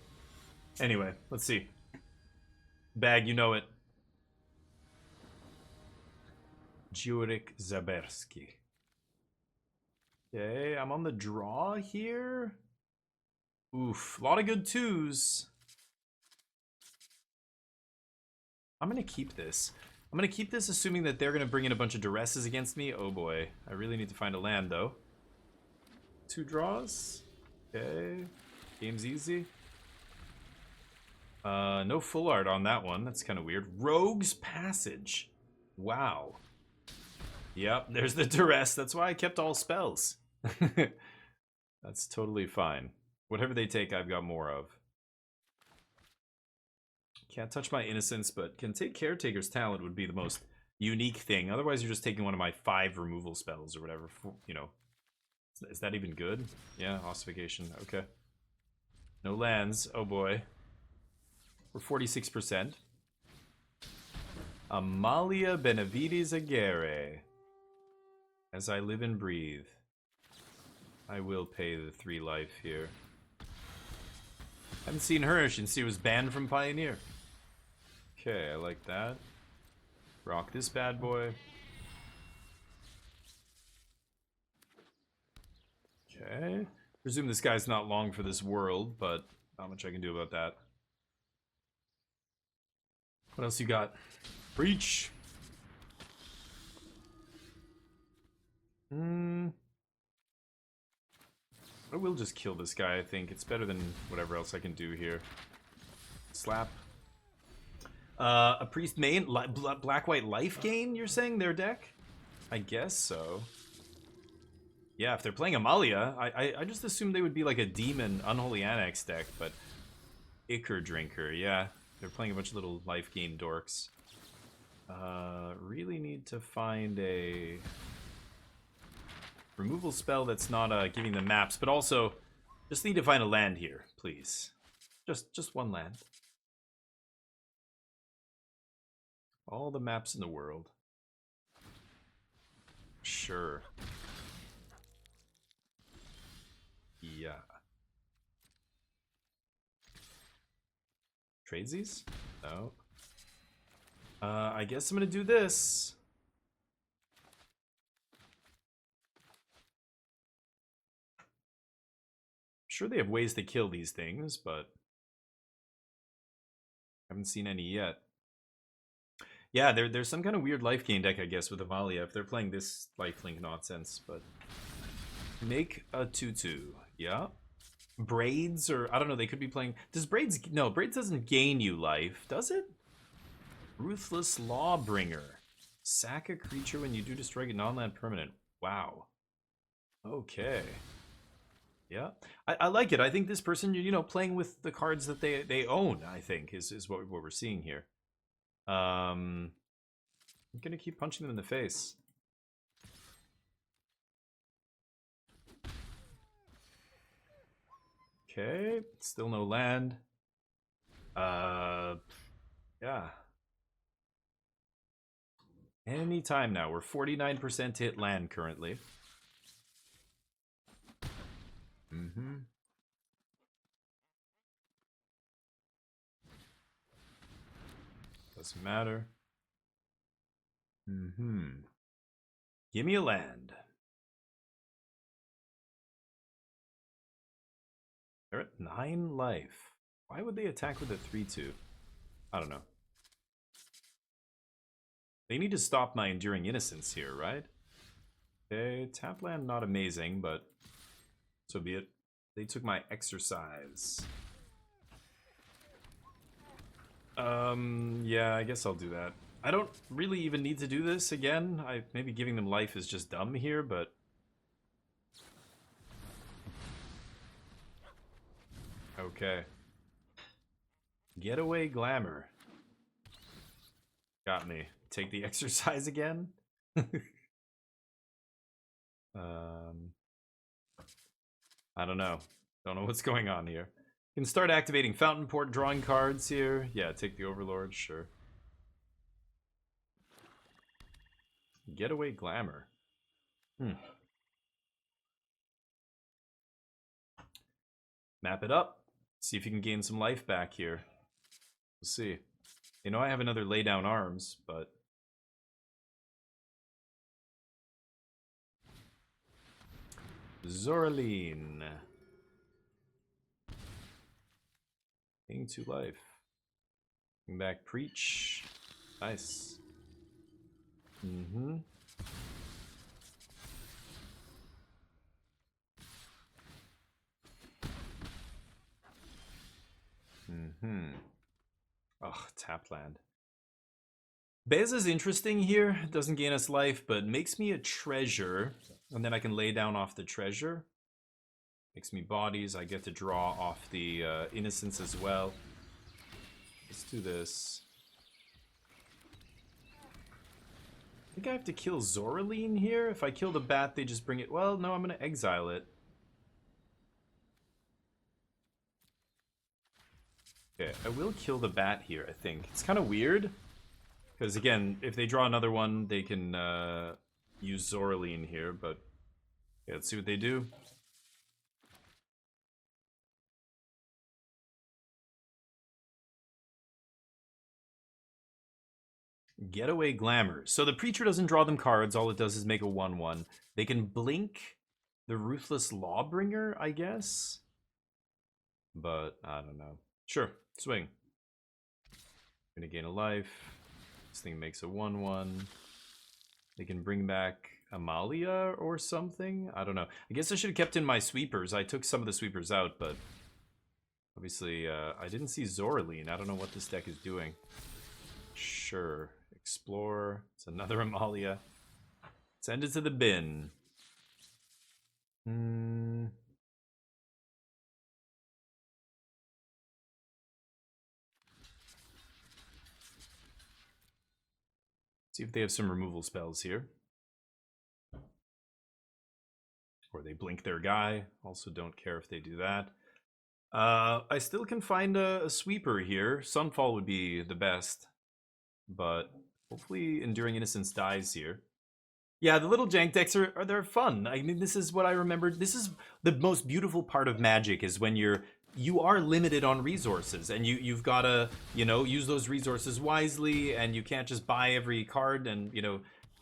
Anyway, let's see. Bag, you know it. Jurek Zaberski. Okay, I'm on the draw here. Oof, a lot of good 2s. I'm going to keep this. I'm going to keep this assuming that they're going to bring in a bunch of Duresses against me. Oh boy, I really need to find a land though. 2 draws. Okay, game's easy. No full art on that one. That's kind of weird. Rogue's Passage. Wow. Yep, there's the Duress. That's why I kept all spells. That's totally fine. Whatever they take, I've got more of. Can't touch my Innocence, but can take Caretaker's talent would be the most unique thing. Otherwise, you're just taking one of my 5 removal spells or whatever. You know, is that even good? Yeah, Ossification. Okay. No lands. Oh boy. We're 46%. Amalia Benavides Aguirre. As I live and breathe, I will pay the 3 life here. Haven't seen her since she was banned from Pioneer. Okay, I like that. Rock this bad boy. Okay. Presume this guy's not long for this world, but not much I can do about that. What else you got? Breach. I will just kill this guy, I think. It's better than whatever else I can do here. Slap. A priest main? Black-white life gain, you're saying, their deck? I guess so. Yeah, if they're playing Amalia, I just assumed they would be like a demon Unholy Annex deck, but Ichor Drinker, yeah. They're playing a bunch of little life gain dorks. Really need to find a removal spell that's not giving them maps, but also just need to find a land here, please. Just one land. All the maps in the world. Sure. Yeah. Tradesies? No. I guess I'm gonna do this. Sure they have ways to kill these things, but haven't seen any yet. Yeah, there's some kind of weird life gain deck, I guess, with Amalia if they're playing this lifelink nonsense, but make a 2/2. Yeah. Braids, or I don't know, they could be playing. Does Braids? No, Braids doesn't gain you life, does it? Ruthless Lawbringer. Sack a creature when you do destroy a non-land permanent. Wow. Okay. Yeah, I like it. I think this person, you know, playing with the cards that they own, I think, is what we're seeing here. I'm gonna keep punching them in the face. Okay, still no land. Yeah. Anytime now. We're 49% hit land currently. Doesn't matter. Give me a land. They're at 9 life. Why would they attack with a 3/2? I don't know. They need to stop my Enduring Innocence here, right? Okay, tap land not amazing, but so be it. They took my Exorcise. Yeah, I guess I'll do that. I don't really even need to do this again. Maybe giving them life is just dumb here, but okay. Getaway Glamour. Got me. Take the Exorcise again? I don't know. Don't know what's going on here. You can start activating Fountainport, drawing cards here. Yeah, take the Overlord, sure. Getaway Glamour. Map it up. See if you can gain some life back here. We'll see. You know I have another lay down arms, but Zoraline. Gain 2 life. Bring back Preach. Nice. Ugh, tap land. Beza's interesting here. Doesn't gain us life, but makes me a treasure. And then I can lay down off the treasure. Makes me bodies. I get to draw off the Innocence as well. Let's do this. I think I have to kill Zoraline here. If I kill the bat, they just bring it. Well, no, I'm going to exile it. Okay, I will kill the bat here, I think. It's kind of weird. Because, again, if they draw another one, they can use Zoraline here. But, yeah, let's see what they do. Getaway Glamour. So the Preacher doesn't draw them cards. All it does is make a 1/1. They can blink the Ruthless Lawbringer, I guess. But, I don't know. Sure, swing. Gonna gain a life. This thing makes a 1/1. They can bring back Amalia or something. I don't know. I guess I should have kept in my sweepers. I took some of the sweepers out, but obviously I didn't see Zoraline. I don't know what this deck is doing. Sure. Explore. It's another Amalia. Send it to the bin. See if they have some removal spells here. Or they blink their guy. Also don't care if they do that. I still can find a sweeper here. Sunfall would be the best. But hopefully Enduring Innocence dies here. Yeah, the little jank decks they're fun. I mean, this is what I remember. This is the most beautiful part of Magic is when you are limited on resources and you've got to, use those resources wisely, and you can't just buy every card and,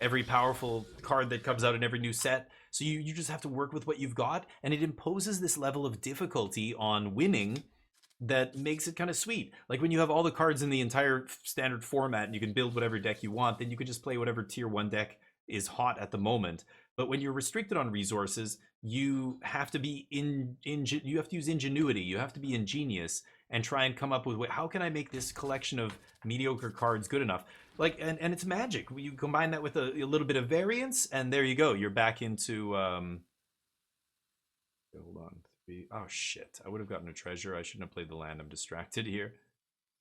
every powerful card that comes out in every new set. So you just have to work with what you've got, and it imposes this level of difficulty on winning that makes it kind of sweet. Like when you have all the cards in the entire standard format and you can build whatever deck you want, then you can just play whatever tier 1 deck is hot at the moment. But when you're restricted on resources, you have to be you have to use ingenuity. You have to be ingenious and try and come up with how can I make this collection of mediocre cards good enough? Like and it's Magic. You combine that with a little bit of variance, and there you go. You're back into hold on. Oh shit! I would have gotten a treasure. I shouldn't have played the land. I'm distracted here.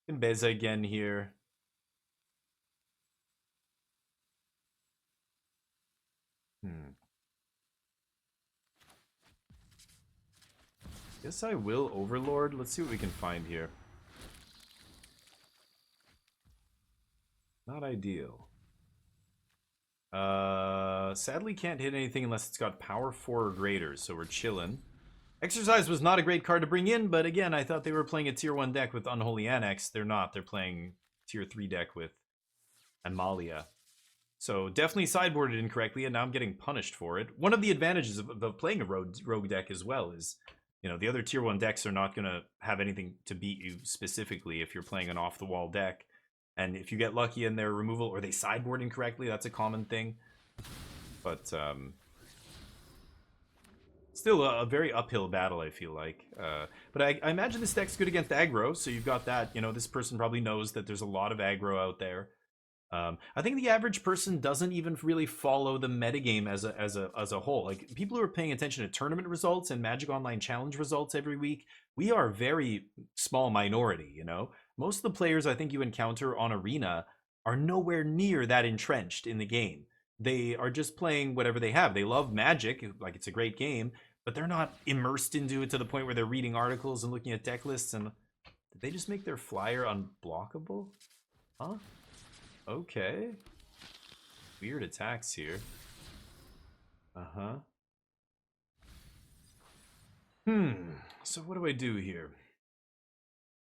And Beza again here. Guess I will Overlord. Let's see what we can find here. Not ideal. Sadly can't hit anything unless it's got power 4 or greater, so we're chilling. Exorcise was not a great card to bring in, but again, I thought they were playing a tier 1 deck with Unholy Annex. They're not. They're playing tier 3 deck with Amalia. So definitely sideboarded incorrectly, and now I'm getting punished for it. One of the advantages of playing a rogue deck as well is, the other tier 1 decks are not going to have anything to beat you specifically if you're playing an off-the-wall deck. And if you get lucky in their removal, or they sideboard incorrectly, that's a common thing. But still a very uphill battle, I feel like. But I imagine this deck's good against aggro, so you've got that. This person probably knows that there's a lot of aggro out there. I think the average person doesn't even really follow the metagame as a whole. Like people who are paying attention to tournament results and Magic Online Challenge results every week, we are a very small minority. Most of the players I think you encounter on Arena are nowhere near that entrenched in the game. They are just playing whatever they have. They love Magic, like it's a great game, but they're not immersed into it to the point where they're reading articles and looking at deck lists. And did they just make their flyer unblockable? Huh? Okay. Weird attacks here. Uh-huh. So what do I do here?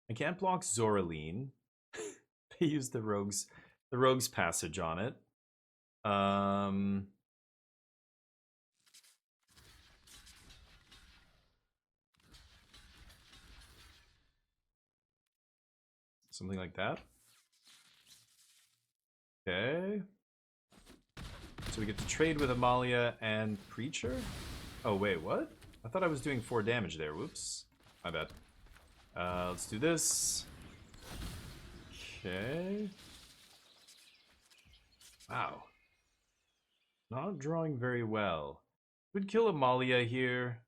I can't block Zoraline. They use the rogue's passage on it. Something like that. Okay. So we get to trade with Amalia and Preacher? Oh, wait, what? I thought I was doing 4 damage there. Whoops. My bad. Let's do this. Okay. Wow. Not drawing very well. Would kill Amalia here.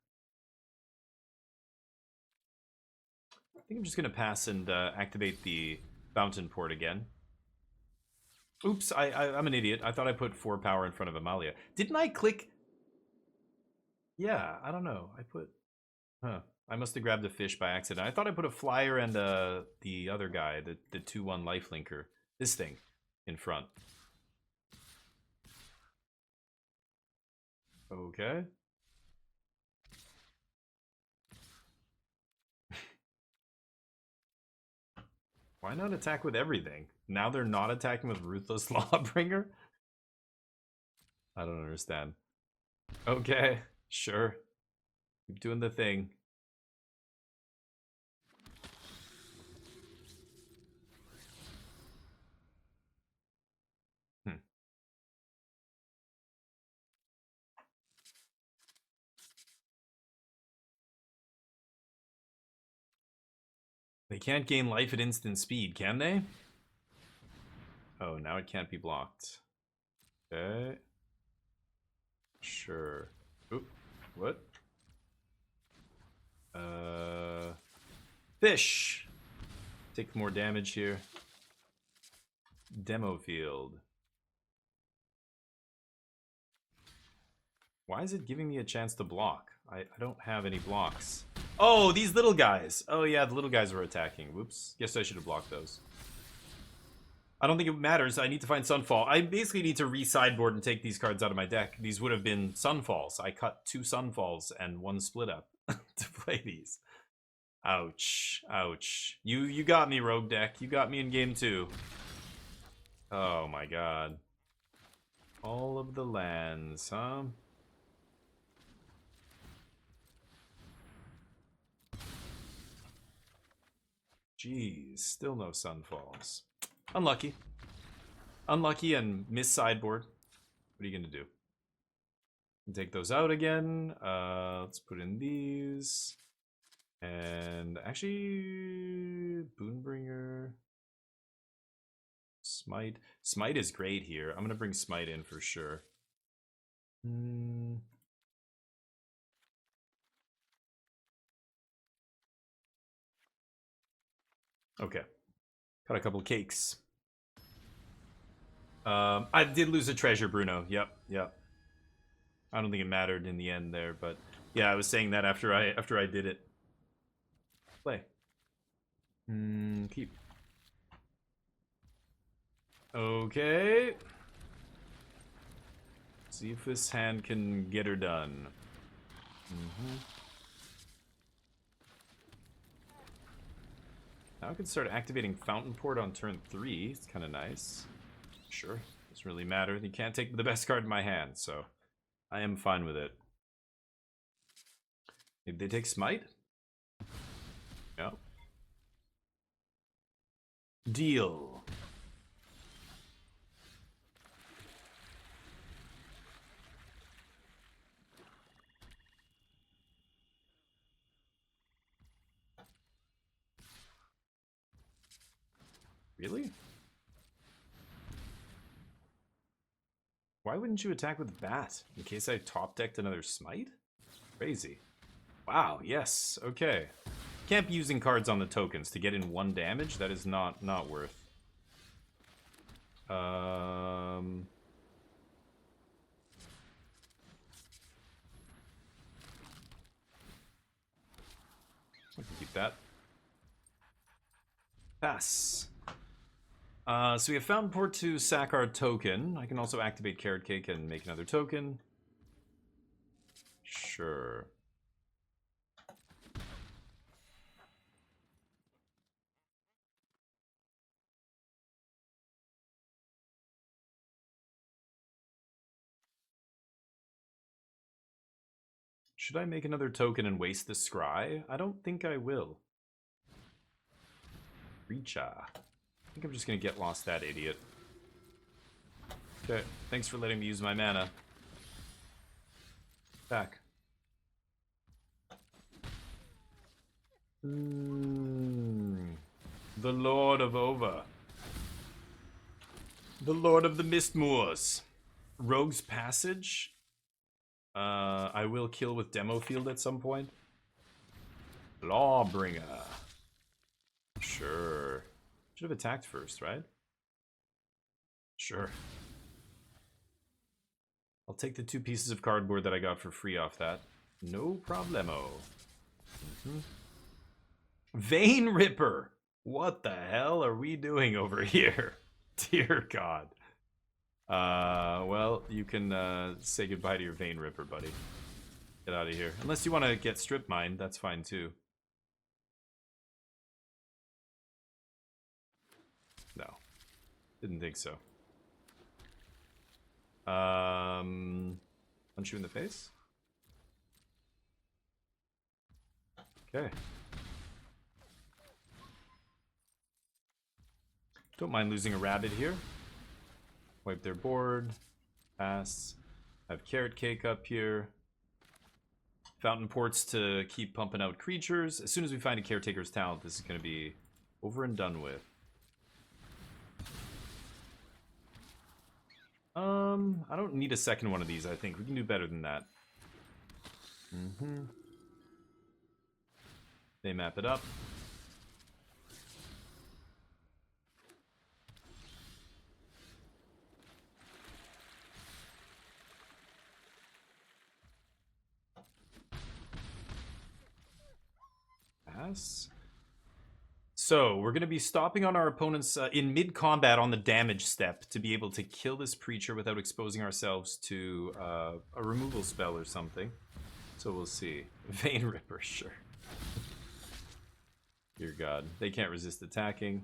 I think I'm just going to pass and activate the Fountainport again. Oops, I'm an idiot. I thought I put 4 power in front of Amalia. Didn't I click? Yeah, I don't know. I put... Huh. I must have grabbed a fish by accident. I thought I put a flyer and the other guy, the 2-1 lifelinker. This thing in front. Okay. Why not attack with everything? Now they're not attacking with Ruthless Lawbringer? I don't understand. Okay, sure. Keep doing the thing. They can't gain life at instant speed, can they? Oh, now it can't be blocked. Okay. Sure. Oop. What? Fish! Take more damage here. Demo field. Why is it giving me a chance to block? I don't have any blocks. Oh, these little guys. Oh yeah, the little guys were attacking. Whoops. Guess I should have blocked those. I don't think it matters. I need to find Sunfall. I basically need to re-sideboard and take these cards out of my deck. These would have been Sunfalls. I cut 2 Sunfalls and 1 split up to play these. Ouch. Ouch. You got me, Rogue deck. You got me in game 2. Oh my god. All of the lands, huh? Jeez, still no Sunfalls. Unlucky. Unlucky and miss sideboard. What are you gonna do? Take those out again. Let's put in these. And actually, Boon-Bringer. Smite. Smite is great here. I'm gonna bring Smite in for sure. Okay. Got a couple of cakes. I did lose a treasure, Bruno. Yep. I don't think it mattered in the end there, but yeah, I was saying that after I did it. Play. Keep. Okay. See if this hand can get her done. Now I can start activating Fountainport on turn 3. It's kind of nice. Sure, doesn't really matter. You can't take the best card in my hand, so I am fine with it. Maybe they take Smite? No. Deal. Really? Why wouldn't you attack with Bat? In case I top decked another Smite? Crazy. Wow, yes, okay. Can't be using cards on the tokens to get in 1 damage. That is not worth. I can keep that. Pass. So we have Fountainport to sack our token. I can also activate Caretaker and make another token. Sure. Should I make another token and waste the scry? I don't think I will. Reacha. I think I'm just gonna get lost that idiot. Okay, thanks for letting me use my mana. Back. The Lord of Over. The Lord of the Mistmoors. Rogue's Passage. I will kill with Demo Field at some point. Lawbringer. Sure. Should have attacked first, right? Sure. I'll take the 2 pieces of cardboard that I got for free off that. No problemo. Vein Ripper! What the hell are we doing over here? Dear God. Well, you can say goodbye to your Vein Ripper, buddy. Get out of here. Unless you want to get strip mined, that's fine too. No. Didn't think so. Punch you in the face? Okay. Don't mind losing a rabbit here. Wipe their board. Pass. Have Carrot Cake up here. Fountainports to keep pumping out creatures. As soon as we find a Caretaker's talent, this is going to be over and done with. I don't need a second one of these, I think. We can do better than that. They map it up. Pass. So, we're going to be stopping on our opponents in mid-combat on the damage step to be able to kill this creature without exposing ourselves to a removal spell or something. So we'll see. Vein Ripper, sure. Dear God. They can't resist attacking.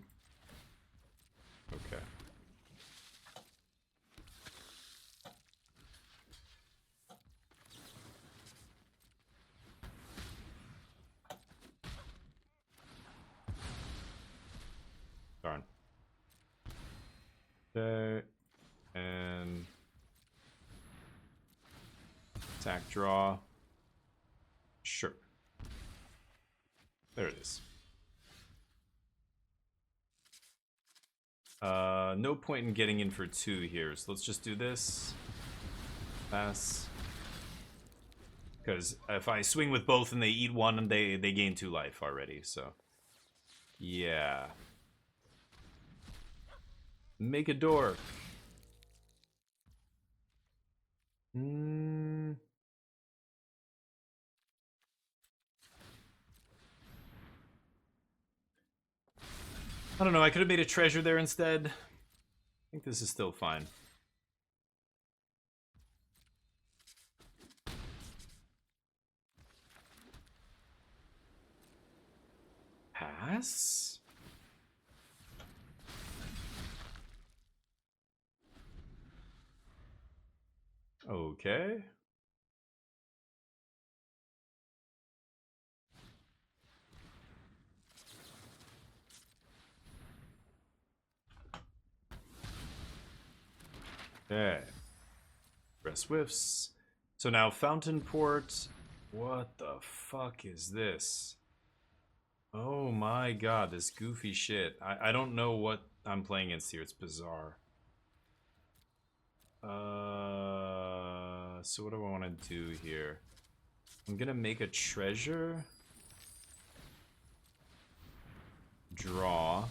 Okay. Darn. Okay. And attack draw. Sure. There it is. No point in getting in for 2 here, so let's just do this. Pass. Because if I swing with both and they eat 1, and they gain 2 life already, so. Yeah. Make a dork. I don't know, I could have made a treasure there instead. I think this is still fine. Pass? Okay. Okay. Press whiffs. So now Fountainport. What the fuck is this? Oh my god, this goofy shit. I don't know what I'm playing against here. It's bizarre. So what do I want to do here? I'm gonna make a treasure. Draw.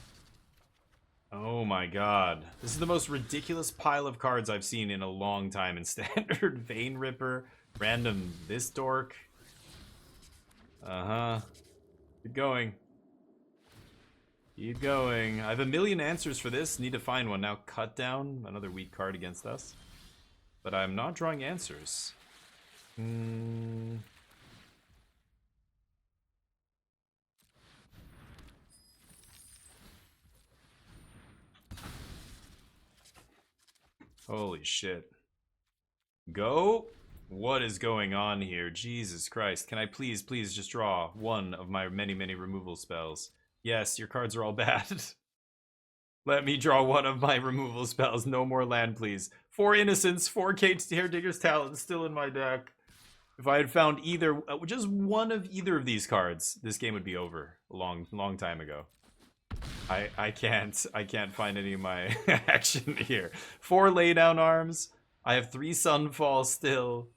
Oh my god. This is the most ridiculous pile of cards I've seen in a long time in Standard. Vein Ripper, random this dork. Uh-huh. Keep going. Keep going. I have a million answers for this. Need to find one. Now Cut Down, another weak card against us. But I'm not drawing answers. Holy shit. Go? What is going on here? Jesus Christ. Can I please just draw one of my many removal spells? Yes, your cards are all bad. Let me draw one of my removal spells. No more land, please. 4 Innocence, 4 Caretaker's Talent still in my deck. If I had found either, just one of either of these cards, this game would be over a long time ago. I can't find any of my action here. 4 Laydown Arms. I have 3 Sunfall still.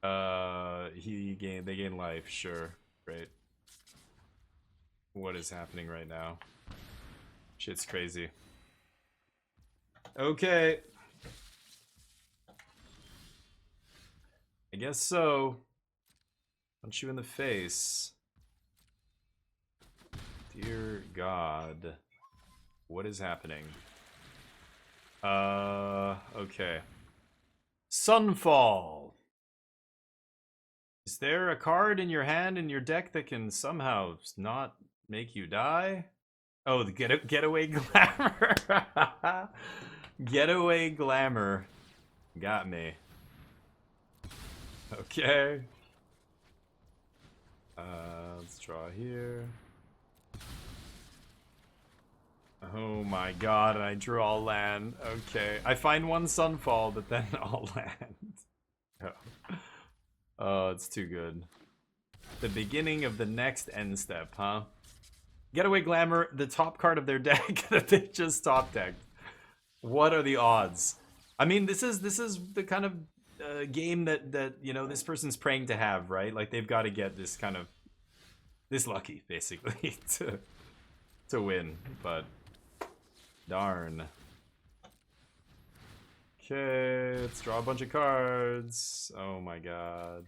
They gain life, sure. Great. What is happening right now? Shit's crazy. Okay. I guess so. Punch you in the face. Dear God. What is happening? Okay. Sunfall. Is there a card in your hand in your deck that can somehow not make you die? Oh, the getaway glamour. Getaway glamour. Got me. Okay. Let's draw here. Oh my god, and I draw land. Okay. I find one Sunfall, but then all land. Oh. Oh, it's too good. The beginning of the next end step, huh? Getaway Glamour, the top card of their deck that they just top decked. What are the odds? I mean, this is the kind of game that you know this person's praying to have, right? Like they've got to get this kind of this lucky, basically, to win. But darn. Okay, let's draw a bunch of cards. Oh my god.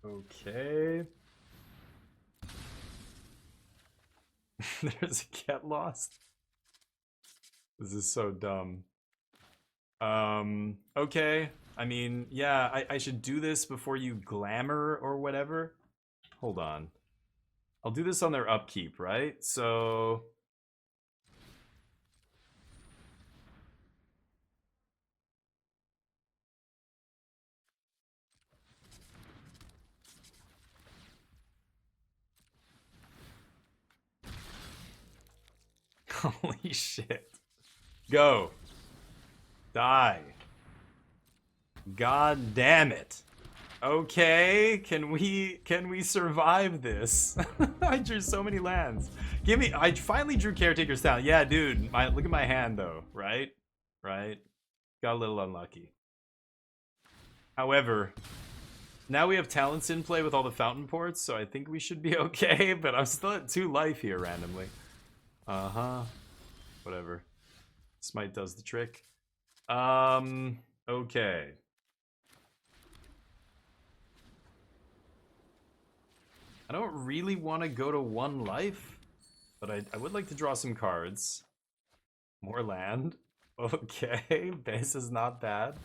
Okay. There's a get lost. This is so dumb. Okay. I mean, yeah, I should do this before you glamour or whatever. Hold on. I'll do this on their upkeep, right? So... Holy shit. Go. Die. God damn it. Okay, can we survive this? I drew so many lands. I finally drew Caretaker's Town. Yeah, dude, look at my hand though, right? Right? Got a little unlucky. However, now we have talents in play with all the Fountainports, so I think we should be okay, but I'm still at 2 life here randomly. Uh-huh. Whatever. Smite does the trick. Okay. I don't really want to go to 1 life, but I would like to draw some cards. More land. Okay, base is not bad.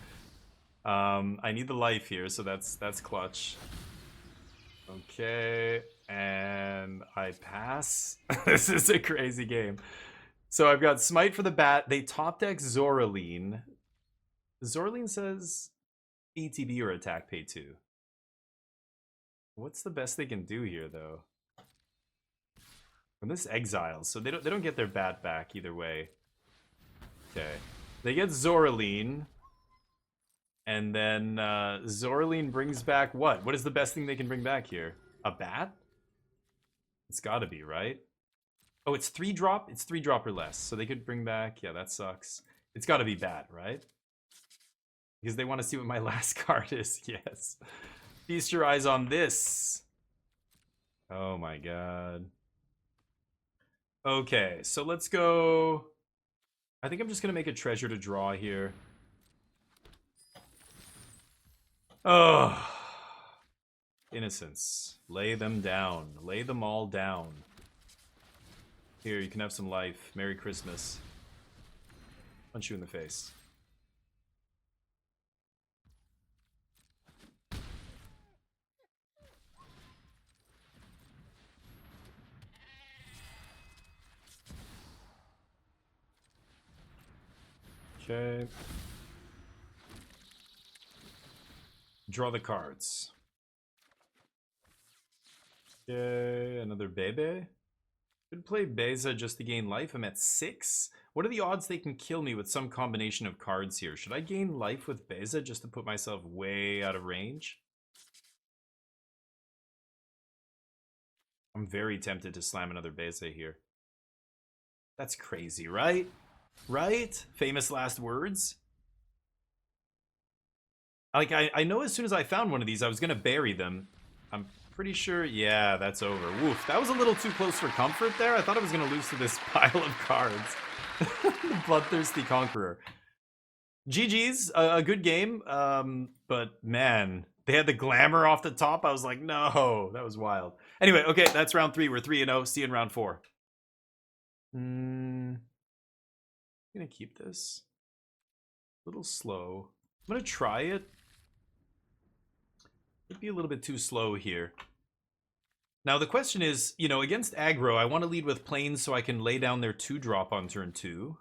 I need the life here, so that's clutch. Okay, and I pass. This is a crazy game. So I've got Smite for the bat. They top deck Zoraline. Zoraline says ETB or attack pay 2. What's the best they can do here, though? And this exiles, so they don't get their bat back either way. Okay, they get Zoraline, and then Zoraline brings back what? What is the best thing they can bring back here? A bat? It's got to be, right? Oh, it's 3-drop. It's 3-drop or less, so they could bring back. Yeah, that sucks. It's got to be bat, right? Because they want to see what my last card is. Yes. Feast your eyes on this. Oh my god. Okay, so let's go. I think I'm just gonna make a treasure to draw here. Oh. Innocence. Lay them down. Lay them all down. Here, you can have some life. Merry Christmas. Punch you in the face. Okay. Draw the cards. Okay, another Bebe. Could play Beza just to gain life. I'm at 6. What are the odds they can kill me with some combination of cards here? Should I gain life with Beza just to put myself way out of range? I'm very tempted to slam another Beza here. That's crazy, right? Right? Famous last words? Like, I know as soon as I found one of these, I was going to bury them. I'm pretty sure, yeah, that's over. Woof, that was a little too close for comfort there. I thought I was going to lose to this pile of cards. The Bloodthirsty Conqueror. GG's, a good game, but man, they had the glamour off the top. I was like, no, that was wild. Anyway, okay, that's round 3. We're 3-0. See you in round 4. I'm gonna keep this a little slow. I'm gonna try it. It'd be a little bit too slow here. Now the question is, you know, against aggro, I want to lead with planes so I can lay down their 2-drop on turn 2.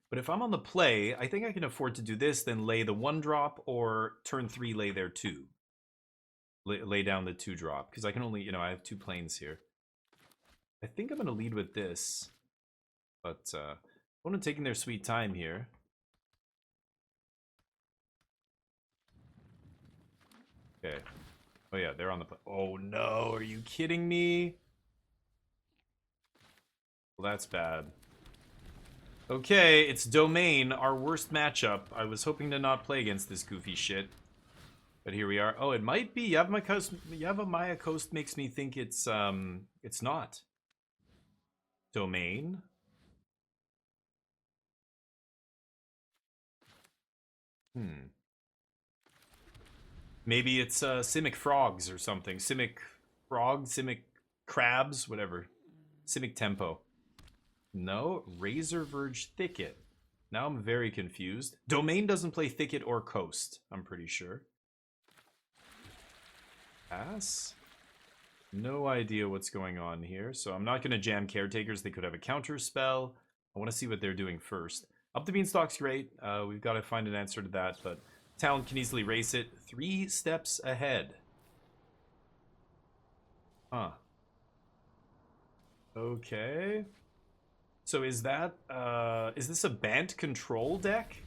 But if I'm on the play, I think I can afford to do this, then lay the 1-drop, or turn 3 lay their 2. Lay down the 2-drop, because I can only, you know, I have 2 planes here. I think I'm going to lead with this, but I'm taking their sweet time here. Okay. Oh yeah, they're on the play. Oh no, are you kidding me? Well, that's bad. Okay, it's Domain, our worst matchup. I was hoping to not play against this goofy shit. But here we are. Oh, it might be. Yavimaya Coast makes me think it's not. Domain. Maybe it's Simic Frogs or something. Simic Frogs, Simic Crabs, whatever. Simic Tempo. No, Razor Verge Thicket. Now I'm very confused. Domain doesn't play Thicket or Coast, I'm pretty sure. Pass? No idea what's going on here, so I'm not going to jam Caretakers. They could have a counter spell. I want to see what they're doing first. Up the Beanstalk's great. We've got to find an answer to that, but Talon can easily race it. 3 steps ahead. Huh. Okay. So is that, is this a Bant control deck?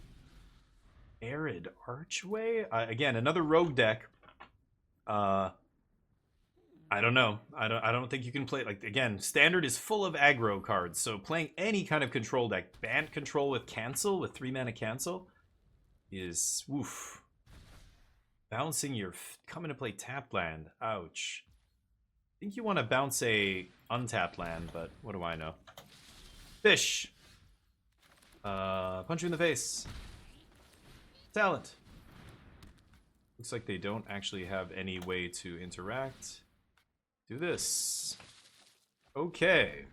Arid Archway? Again, another rogue deck. I don't know. I don't think you can play, like, again, Standard is full of aggro cards, so playing any kind of control deck, Bant control with cancel, with 3-mana cancel, is, woof. Bouncing your, coming to play tapped land. Ouch. I think you want to bounce a untapped land, but what do I know? Fish. Punch you in the face. Talent. Looks like they don't actually have any way to interact. Do this. Okay.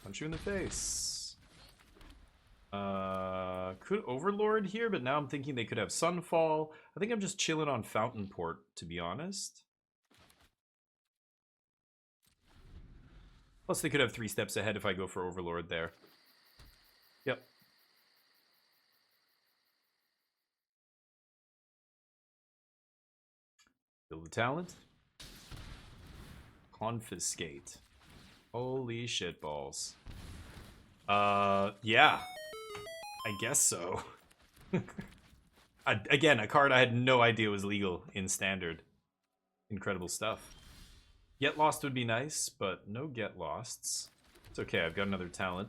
Punch you in the face. Could Overlord here, but now I'm thinking they could have Sunfall. I think I'm just chilling on Fountainport, to be honest. Plus, they could have 3 steps ahead if I go for Overlord there. Yep. Build the talent. Confiscate. Holy shitballs. Yeah. I guess so. Again, a card I had no idea was legal in Standard. Incredible stuff. Get Lost would be nice, but no Get Losts. It's okay, I've got another talent.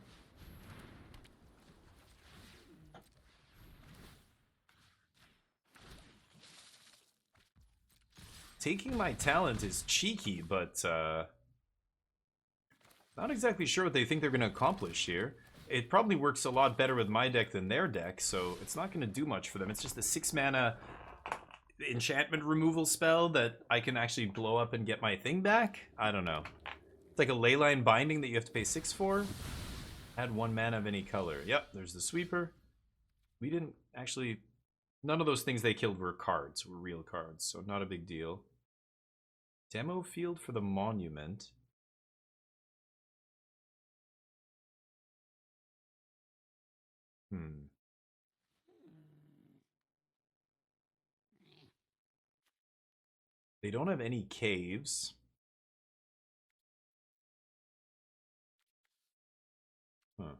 Taking my talent is cheeky, but not exactly sure what they think they're going to accomplish here. It probably works a lot better with my deck than their deck, so it's not going to do much for them. It's just a 6-mana enchantment removal spell that I can actually blow up and get my thing back. I don't know. It's like a Leyline Binding that you have to pay 6 for. Add 1 mana of any color. Yep, there's the Sweeper. We didn't actually... None of those things they killed were cards, were real cards, so not a big deal. Demo field for the monument. They don't have any caves. Huh.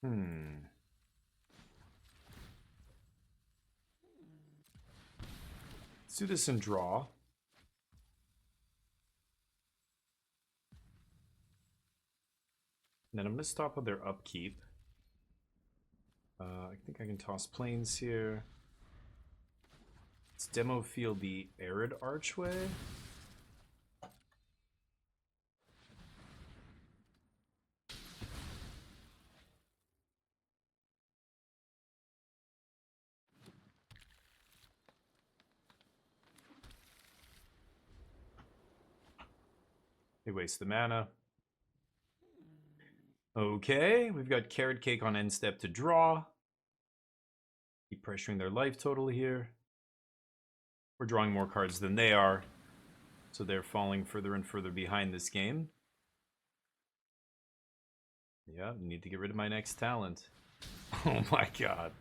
Let's do this and draw. And then I'm going to stop on their upkeep. I think I can toss planes here. Let's demo field the Arid Archway. They waste the mana. Okay, we've got Carrot Cake on end step to draw. Keep pressuring their life total here. We're drawing more cards than they are, so they're falling further and further behind this game. Yeah, need to get rid of my next talent. Oh my god.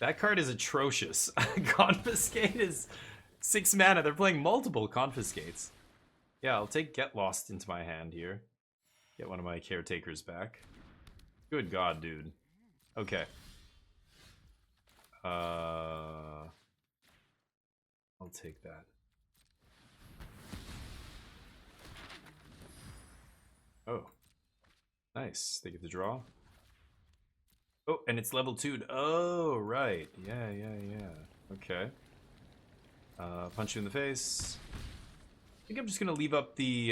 That card is atrocious. Confiscate is 6 mana. They're playing multiple Confiscates. Yeah, I'll take Get Lost into my hand here. Get one of my Caretakers back. Good god, dude. Okay. I'll take that. Oh. Nice. They get the draw. Oh, and it's level 2'd. Oh, right. Yeah. Okay. Punch you in the face. I think I'm just going to leave up the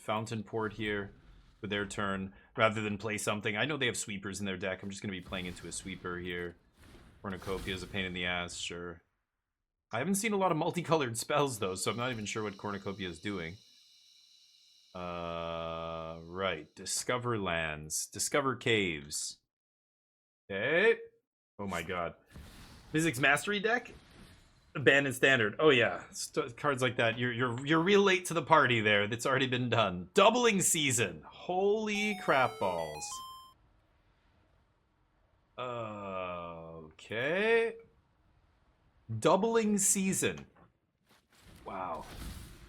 Fountainport here for their turn, rather than play something. I know they have sweepers in their deck. I'm just going to be playing into a sweeper here. Cornucopia is a pain in the ass, sure. I haven't seen a lot of multicolored spells, though, so I'm not even sure what Cornucopia is doing. Right. Discover lands. Discover caves. Okay. Oh my god. Physics Mastery deck? Abandoned Standard. Oh yeah. Cards like that. You're real late to the party there. That's already been done. Doubling Season. Holy crap balls. Okay. Doubling Season. Wow.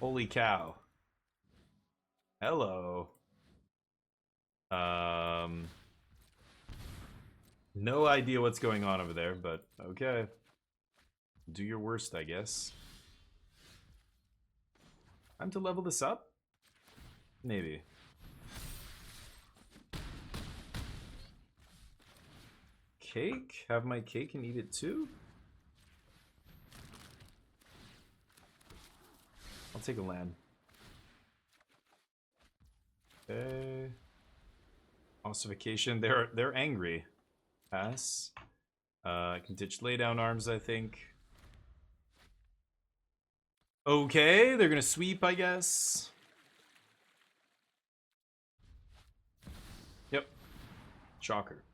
Holy cow. Hello. No idea what's going on over there, but okay. Do your worst, I guess. Time to level this up? Maybe. Cake? Have my cake and eat it too? I'll take a land. Okay. Ossification. They're angry. Pass. I can ditch laydown arms, I think. Okay, they're gonna sweep, I guess. Yep. Shocker.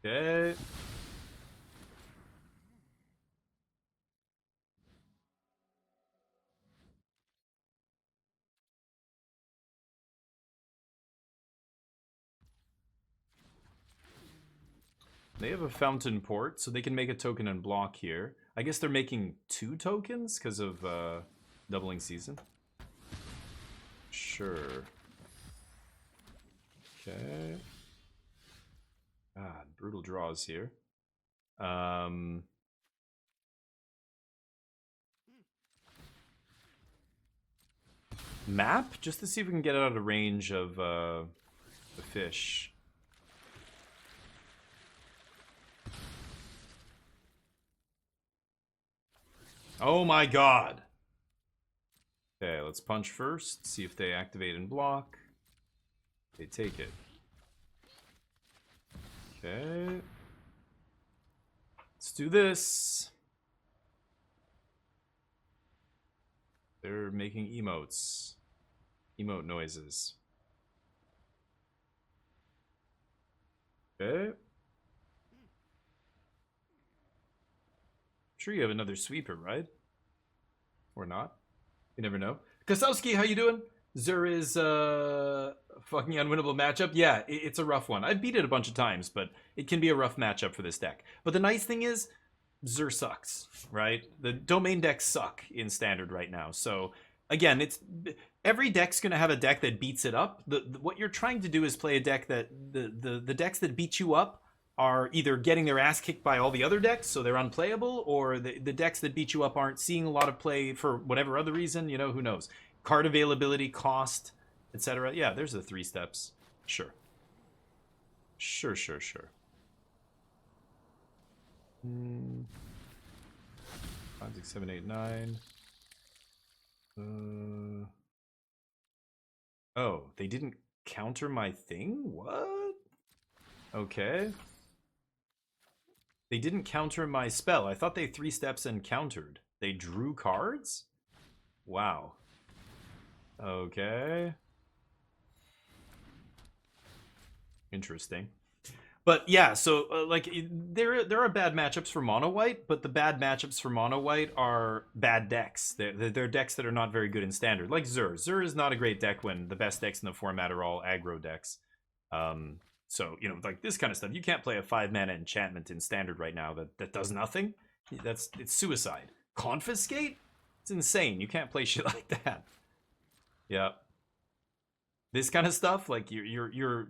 Okay. They have a Fountainport, so they can make a token and block here. I guess they're making 2 tokens because of doubling season. Sure. Okay. God, brutal draws here. Map? Just to see if we can get out of range of the fish. Oh my god. Okay, let's punch first. See if they activate and block. They take it. Okay. Let's do this. They're making emotes. Emote noises. Okay. Sure you have another sweeper, right? Or not? You never know. Kosowski, how you doing? Zur is fucking unwinnable matchup. Yeah, it's a rough one. I've beat it a bunch of times, but it can be a rough matchup for this deck. But the nice thing is, Zur sucks, right? The domain decks suck in Standard right now. So, again, every deck's going to have a deck that beats it up. What you're trying to do is play a deck that the decks that beat you up are either getting their ass kicked by all the other decks, so they're unplayable, or the decks that beat you up aren't seeing a lot of play for whatever other reason. You know, who knows? Card availability, cost, etc. Yeah, there's the 3 steps. Sure. Sure. 5, 6, 7, 8, 9. Oh, they didn't counter my thing? What? Okay. They didn't counter my spell. I thought they 3 steps and countered. They drew cards? Wow. Okay. Interesting. But yeah, so like there are bad matchups for mono white, but the bad matchups for mono white are bad decks. They're decks that are not very good in standard. Like Zur. Zur is not a great deck when the best decks in the format are all aggro decks. So, you know, like this kind of stuff. You can't play a 5-mana enchantment in standard right now that does nothing. It's suicide. Confiscate? It's insane. You can't play shit like that. Yeah. This kind of stuff, like you're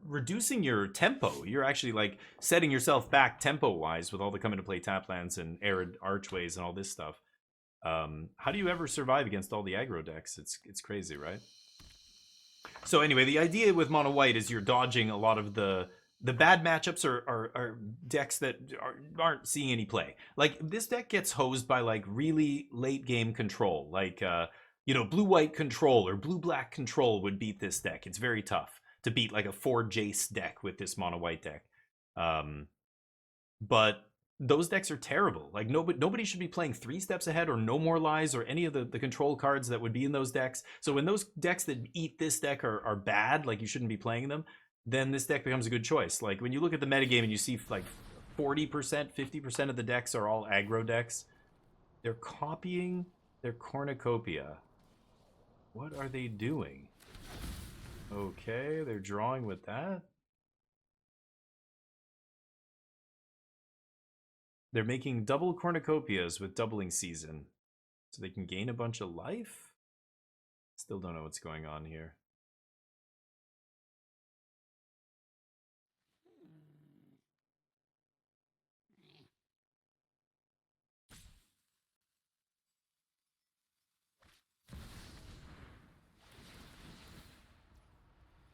reducing your tempo. You're actually like setting yourself back tempo-wise with all the come into play tap lands and arid archways and all this stuff. How do you ever survive against all the aggro decks? It's crazy, right? So anyway, the idea with mono white is you're dodging a lot of the bad matchups are decks that aren't seeing any play. Like this deck gets hosed by like really late game control, like you know, blue-white control or blue-black control would beat this deck. It's very tough to beat like a 4 Jace deck with this mono-white deck. But those decks are terrible. Like nobody should be playing 3 steps ahead or No More Lies or any of the control cards that would be in those decks. So when those decks that eat this deck are bad, like you shouldn't be playing them, then this deck becomes a good choice. Like when you look at the metagame and you see like 40%, 50% of the decks are all aggro decks, they're copying their cornucopia. What are they doing? Okay, they're drawing with that. They're making double cornucopias with doubling season. So they can gain a bunch of life? Still don't know what's going on here.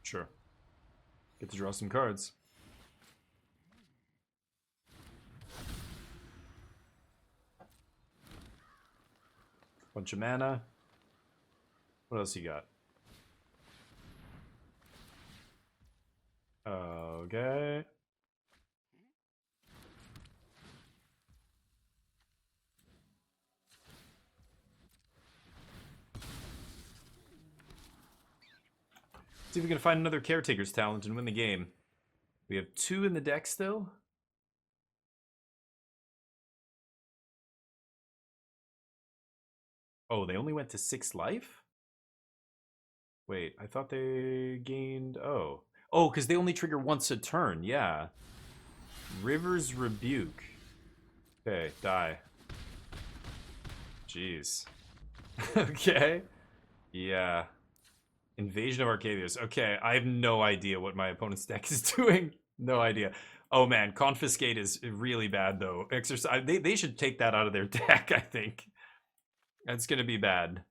Sure. Get to draw some cards. Bunch of mana. What else you got? Okay. See if we can find another Caretaker's talent and win the game. We have 2 in the deck still. Oh, they only went to 6 life? Wait, I thought they gained... Oh, because they only trigger once a turn. Yeah. River's Rebuke. Okay, die. Jeez. Okay. Yeah. Invasion of Arcadius. Okay, I have no idea what my opponent's deck is doing. No idea. Oh man, Confiscate is really bad though. Exorcise. They should take that out of their deck, I think. That's gonna be bad.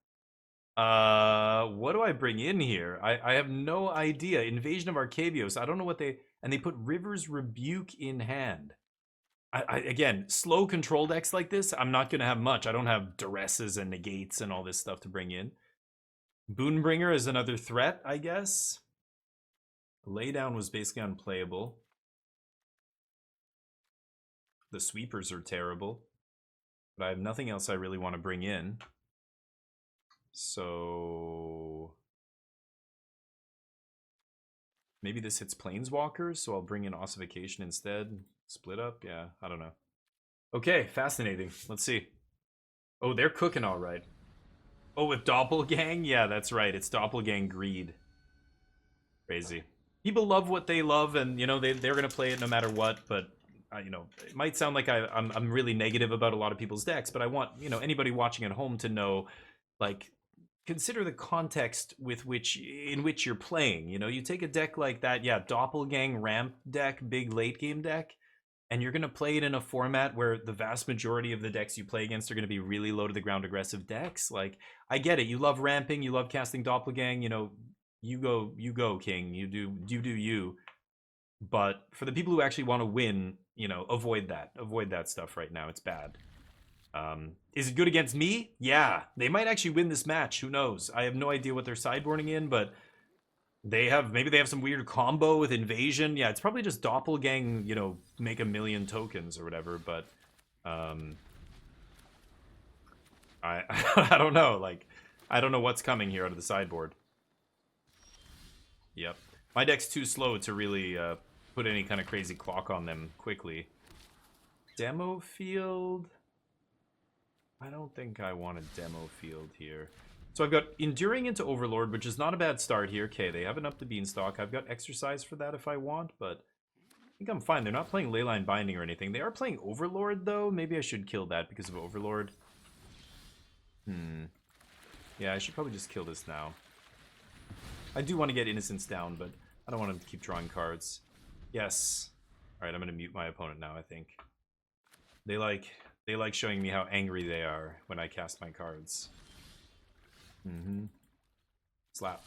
What do I bring in here? I have no idea. Invasion of Arcavios. I don't know what they... And they put River's Rebuke in hand. Again, slow control decks like this, I'm not going to have much. I don't have Duresses and Negates and all this stuff to bring in. Boon-Bringer is another threat, I guess. Laydown was basically unplayable. The Sweepers are terrible. But I have nothing else I really want to bring in. So... maybe this hits Planeswalkers, so I'll bring in Ossification instead. Split up? Yeah, I don't know. Okay, fascinating. Let's see. Oh, they're cooking all right. Oh, with Doppelgang? Yeah, that's right. It's Doppelgang Greed. Crazy. People love what they love, and, you know, they're going to play it no matter what, but, you know, it might sound like I'm really negative about a lot of people's decks, but I want, you know, anybody watching at home to know, like, consider the context in which you're playing. You know, you take a deck like that, yeah, doppelgang ramp deck, big late game deck, and you're gonna play it in a format where the vast majority of the decks you play against are gonna be really low to the ground aggressive decks. Like, I get it. You love ramping, you love casting doppelgang. You know, you go, King. You do you. But for the people who actually want to win, you know, avoid that stuff right now. It's bad. Is it good against me? Yeah, they might actually win this match. Who knows? I have no idea what they're sideboarding in, but maybe they have some weird combo with invasion. Yeah, it's probably just doppelgang, you know, make 1,000,000 tokens or whatever. But I I don't know. Like, I don't know what's coming here out of the sideboard. Yep, my deck's too slow to really put any kind of crazy clock on them quickly. Demo field. I don't think I want a demo field here. So I've got Enduring into Overlord, which is not a bad start here. Okay, they haven't upped the Beanstalk. I've got Exorcise for that if I want, but I think I'm fine. They're not playing Leyline Binding or anything. They are playing Overlord, though. Maybe I should kill that because of Overlord. Yeah, I should probably just kill this now. I do want to get Innocence down, but I don't want him to keep drawing cards. Yes. Alright, I'm going to mute my opponent now, I think. They like showing me how angry they are when I cast my cards. Slap.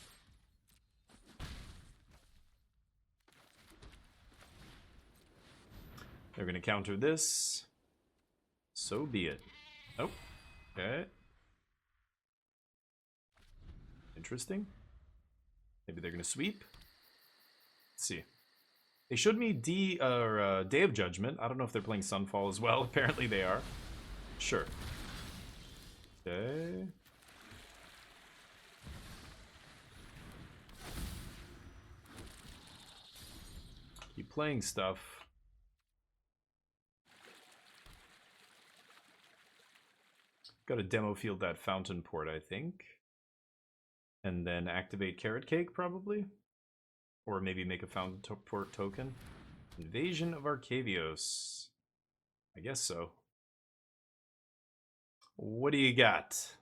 They're gonna counter this. So be it. Oh. Okay. Interesting. Maybe they're gonna sweep. Let's see. They showed me Day of Judgment. I don't know if they're playing Sunfall as well. Apparently they are. Sure. Okay. Keep playing stuff. Got to demo field that Fountainport, I think. And then activate Caretaker, probably. Or maybe make a Fountainport token. Invasion of Arcavios. I guess so. What do you got?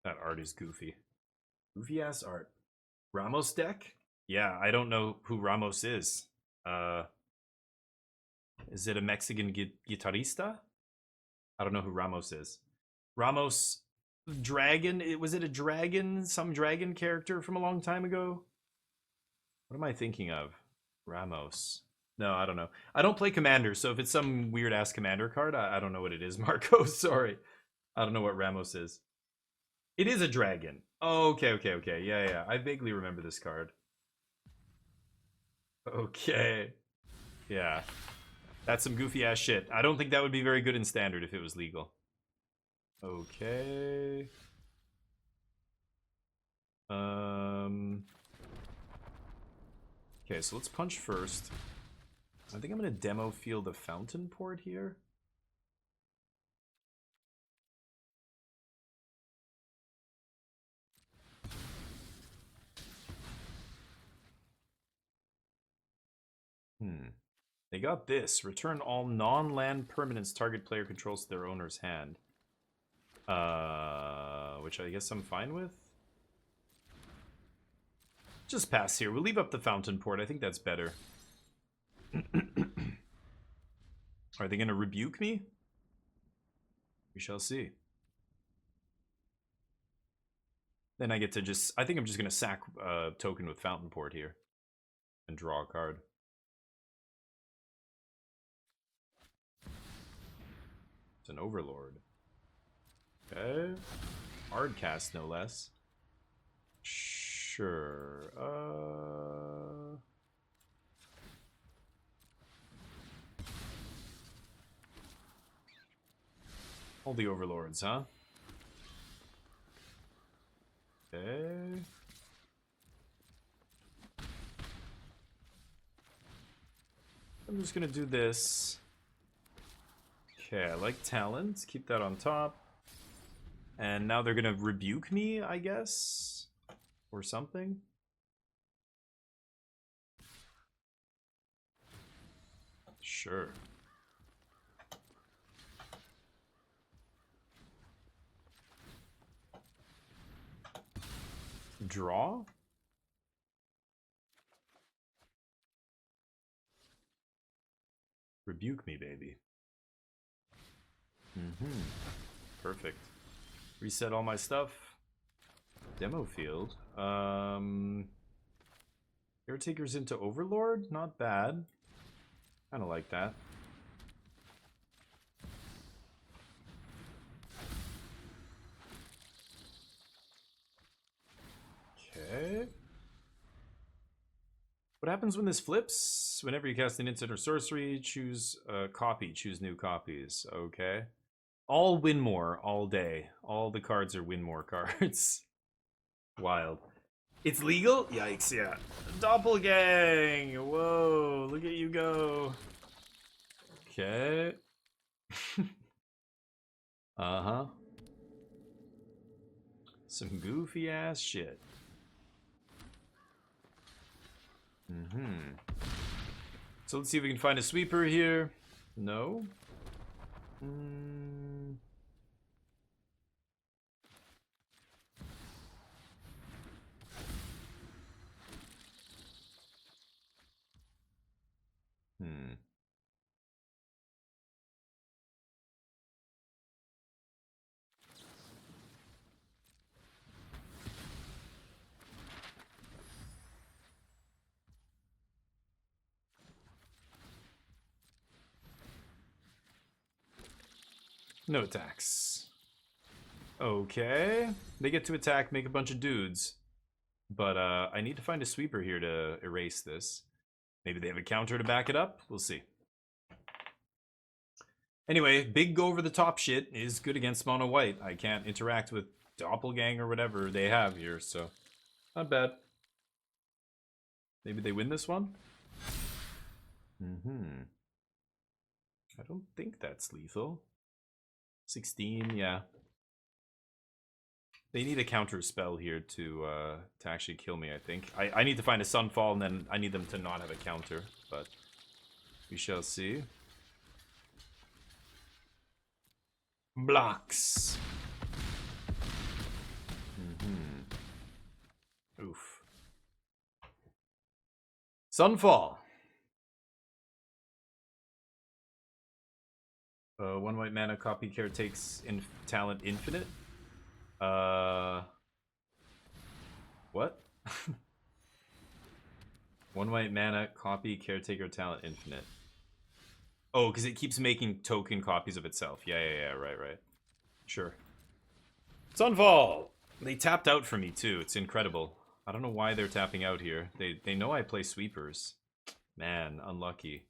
That art is goofy. Goofy ass art. Ramos deck? Yeah, I don't know who Ramos is. Is it a Mexican guitarista? I don't know who Ramos is. Ramos dragon? Was it a dragon? Some dragon character from a long time ago? What am I thinking of? Ramos. No, I don't know. I don't play Commander, so if it's some weird ass Commander card, I don't know what it is, Marco. Sorry. I don't know what Ramos is. It is a dragon. Oh, okay. Yeah. I vaguely remember this card. Okay. Yeah. That's some goofy ass shit. I don't think that would be very good in Standard if it was legal. Okay. Okay, so let's punch first. I think I'm gonna demo field the Fountainport here. They got this. Return all non-land permanents target player controls to their owner's hand. Which I guess I'm fine with. Just pass here. We'll leave up the Fountainport. I think that's better. Are they going to rebuke me? We shall see. Then I get to just... I think I'm just going to sack a token with Fountainport here. And draw a card. It's an Overlord. Okay. Hard cast, no less. Sure. All the Overlords, huh? Okay. I'm just gonna do this. Okay, I like talent. Keep that on top. And now they're gonna rebuke me, I guess? Or something? Sure. Draw? Rebuke me, baby. Perfect. Reset all my stuff. Demo field. Caretaker's into Overlord? Not bad. Kinda like that. Okay. What happens when this flips? Whenever you cast an instant or sorcery, choose a copy. Choose new copies. Okay. All win more all day. All the cards are win more cards. Wild. It's legal? Yikes, yeah. Doppelgang! Whoa, look at you go. Okay. Uh-huh. Some goofy ass shit. So let's see if we can find a sweeper here. No. No attacks. Okay. They get to attack, make a bunch of dudes. But I need to find a sweeper here to erase this. Maybe they have a counter to back it up? We'll see. Anyway, big over-the-top shit is good against mono white. I can't interact with Doppelgang or whatever they have here, so not bad. Maybe they win this one? I don't think that's lethal. 16, yeah. They need a counter spell here to actually kill me, I think. I need to find a Sunfall, and then I need them to not have a counter, but we shall see. Blocks. Oof. Sunfall. One white mana copy caretakes in talent infinite. What? One white mana copy caretaker talent infinite. Oh, because it keeps making token copies of itself. Yeah, right. Sure. Sunfall! They tapped out for me too. It's incredible. I don't know why they're tapping out here. They know I play sweepers. Man, unlucky.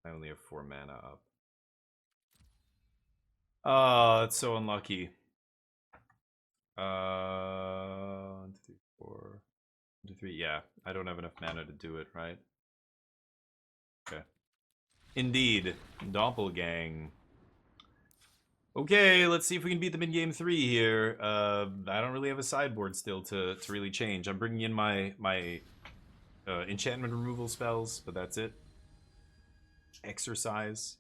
I only have 4 mana up. Oh, that's so unlucky. 1, 2, 3, 4. 1, 2, 3. Yeah, I don't have enough mana to do it, right? Okay. Indeed. Doppelgang. Okay, let's see if we can beat them in game 3 here. I don't really have a sideboard still to really change. I'm bringing in my enchantment removal spells, but that's it. Exorcise.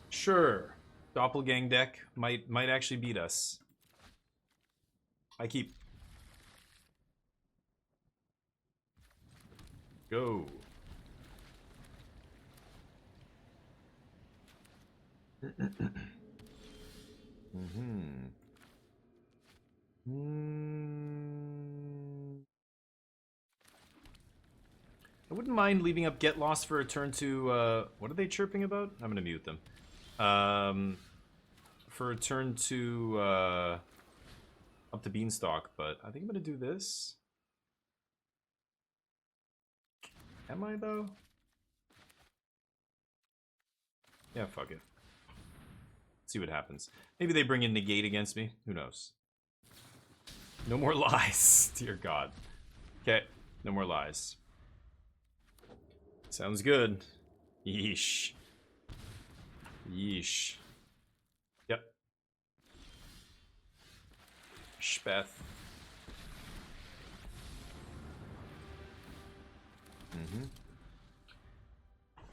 Sure. Doppelgang deck might actually beat us. I keep... Go. I wouldn't mind leaving up Get Lost for a turn to, what are they chirping about? I'm gonna mute them. For a turn to, up to Beanstalk, but I think I'm gonna do this. Am I, though? Yeah, fuck it. See what happens. Maybe they bring in Negate against me. Who knows? No more lies. Dear God. Okay, no more lies. Sounds good. Yeesh. Yeesh. Yep. Speth.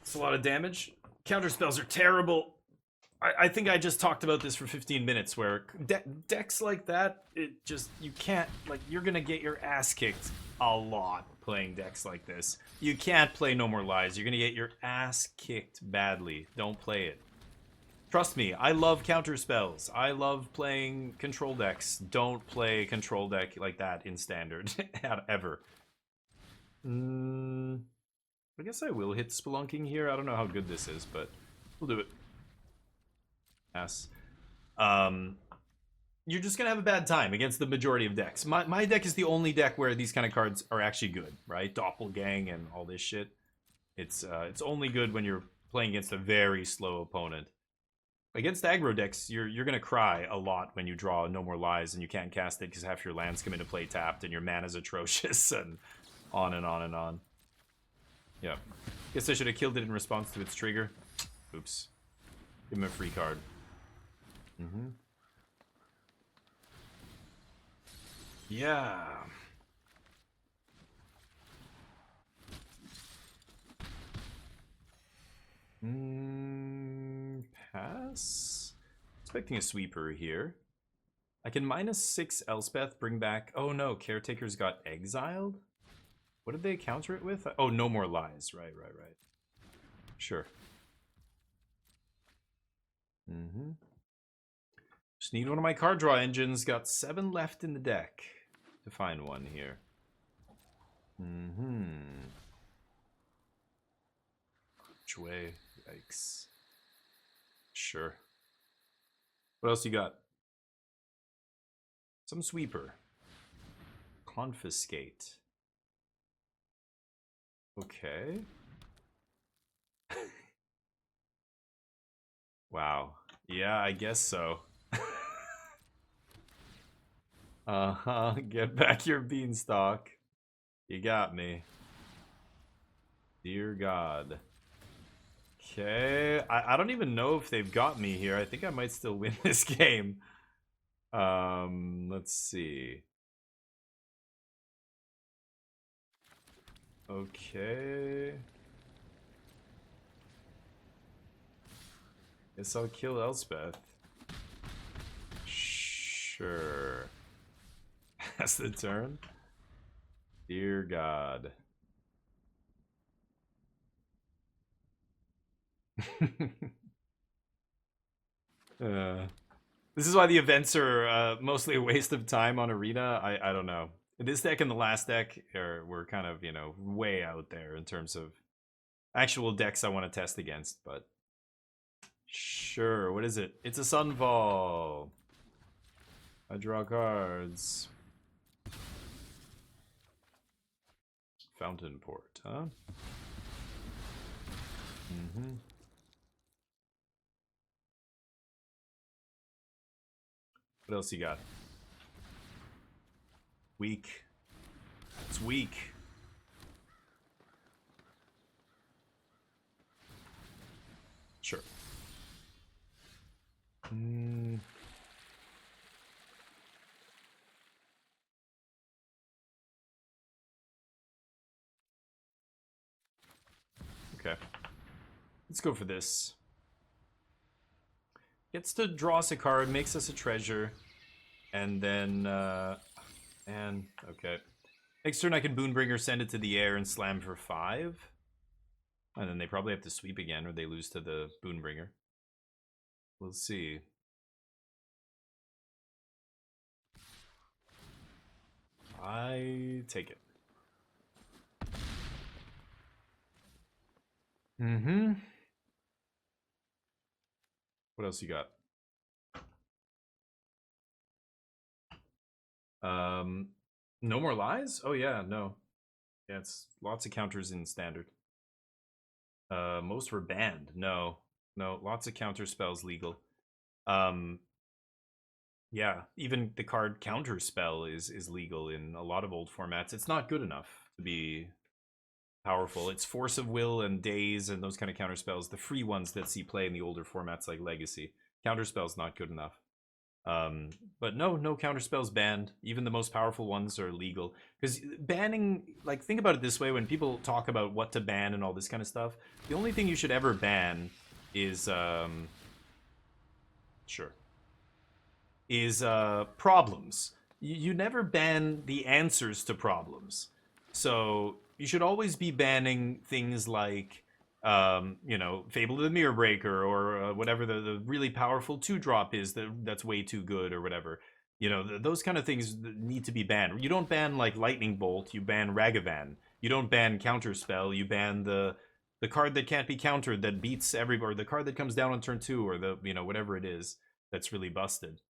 It's a lot of damage. Counterspells are terrible. I think I just talked about this for 15 minutes, where decks like that, it just, you can't, like, you're gonna get your ass kicked a lot playing decks like this. You can't play No More Lies. You're gonna get your ass kicked badly. Don't play it. Trust me, I love counterspells. I love playing control decks. Don't play control deck like that in standard, ever. I guess I will hit Spelunking here. I don't know how good this is, but we'll do it. Yes. You're just gonna have a bad time against the majority of decks. My deck is the only deck where these kind of cards are actually good, right? Doppelgang and all this shit. It's only good when you're playing against a very slow opponent. Against aggro decks, you're gonna cry a lot when you draw No More Lies and you can't cast it because half your lands come into play tapped and your mana's atrocious and on and on and on. Yeah. Guess I should have killed it in response to its trigger. Oops. Give him a free card. Yeah. Pass? Expecting a sweeper here. I can -6 Elspeth, bring back... Oh no, Caretaker's got exiled? What did they counter it with? Oh, No More Lies. Right. Sure. Just need one of my card draw engines. Got 7 left in the deck to find one here. Which way? Yikes. Sure. What else you got? Some sweeper. Confiscate. Okay. Wow. Yeah, I guess so. Get back your beanstalk. You got me. Dear God. Okay. I don't even know if they've got me here. I think I might still win this game. Let's see. Okay. Guess I'll kill Elspeth. Sure. That's the turn. Dear God. This is why the events are mostly a waste of time on Arena. I don't know. This deck and the last deck were kind of, you know, way out there in terms of actual decks I want to test against, but sure. What is it? It's a Sunfall. I draw cards. Fountainport, huh? What else you got? Weak. It's weak. Sure. Okay. Let's go for this. Gets to draw us a card, makes us a treasure, and then, okay. Next turn I can Boon-Bringer, send it to the air, and slam for 5. And then they probably have to sweep again, or they lose to the Boon-Bringer. We'll see. I take it. What else you got? No More Lies? Oh yeah, no. Yeah, it's lots of counters in standard. Most were banned. No, lots of counter spells legal. Yeah, even the card counter spell is legal in a lot of old formats. It's not good enough to be powerful. It's Force of Will and Daze and those kind of counter spells, the free ones that see play in the older formats like Legacy. Counter spell's not good enough. But no counter spells banned. Even the most powerful ones are legal. Because banning, like, think about it this way, when people talk about what to ban and all this kind of stuff, the only thing you should ever ban is sure. Is problems. You never ban the answers to problems. So you should always be banning things like, you know, Fable of the Mirror Breaker, or whatever the really powerful 2-drop is that's way too good, or whatever. You know, those kind of things need to be banned. You don't ban like Lightning Bolt, you ban Ragavan. You don't ban Counterspell, you ban the card that can't be countered that beats everybody, or the card that comes down on turn 2, or the, you know, whatever it is that's really busted.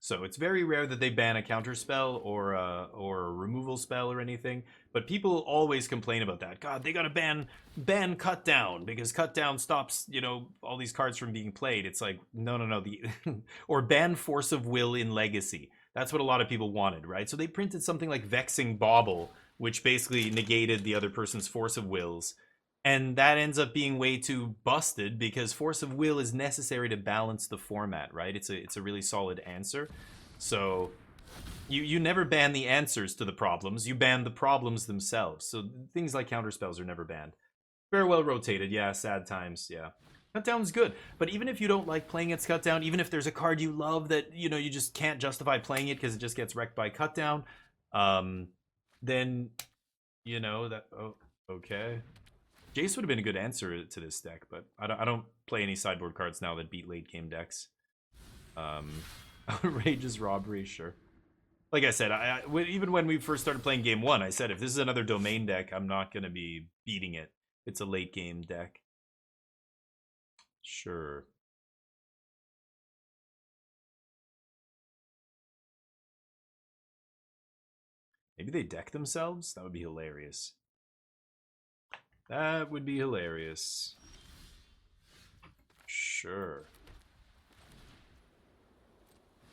So it's very rare that they ban a counter spell or a removal spell or anything. But people always complain about that. God, they gotta ban cut down because cut down stops, you know, all these cards from being played. It's like, no. The or ban Force of Will in Legacy. That's what a lot of people wanted, right? So they printed something like Vexing Bauble, which basically negated the other person's Force of Wills. And that ends up being way too busted because Force of Will is necessary to balance the format, right? It's a really solid answer. So you never ban the answers to the problems, you ban the problems themselves. So things like counterspells are never banned. Farewell Rotated, yeah, sad times, yeah. Cutdown's good, but even if you don't like playing its Cutdown, even if there's a card you love that, you know, you just can't justify playing it because it just gets wrecked by Cutdown, then, you know, that, oh, okay. Jace would have been a good answer to this deck, but I don't play any sideboard cards now that beat late game decks. Outrageous Robbery, sure. Like I said, even when we first started playing game 1, I said if this is another domain deck, I'm not going to be beating it. It's a late game deck. Sure. Maybe they deck themselves? That would be hilarious. That would be hilarious. Sure.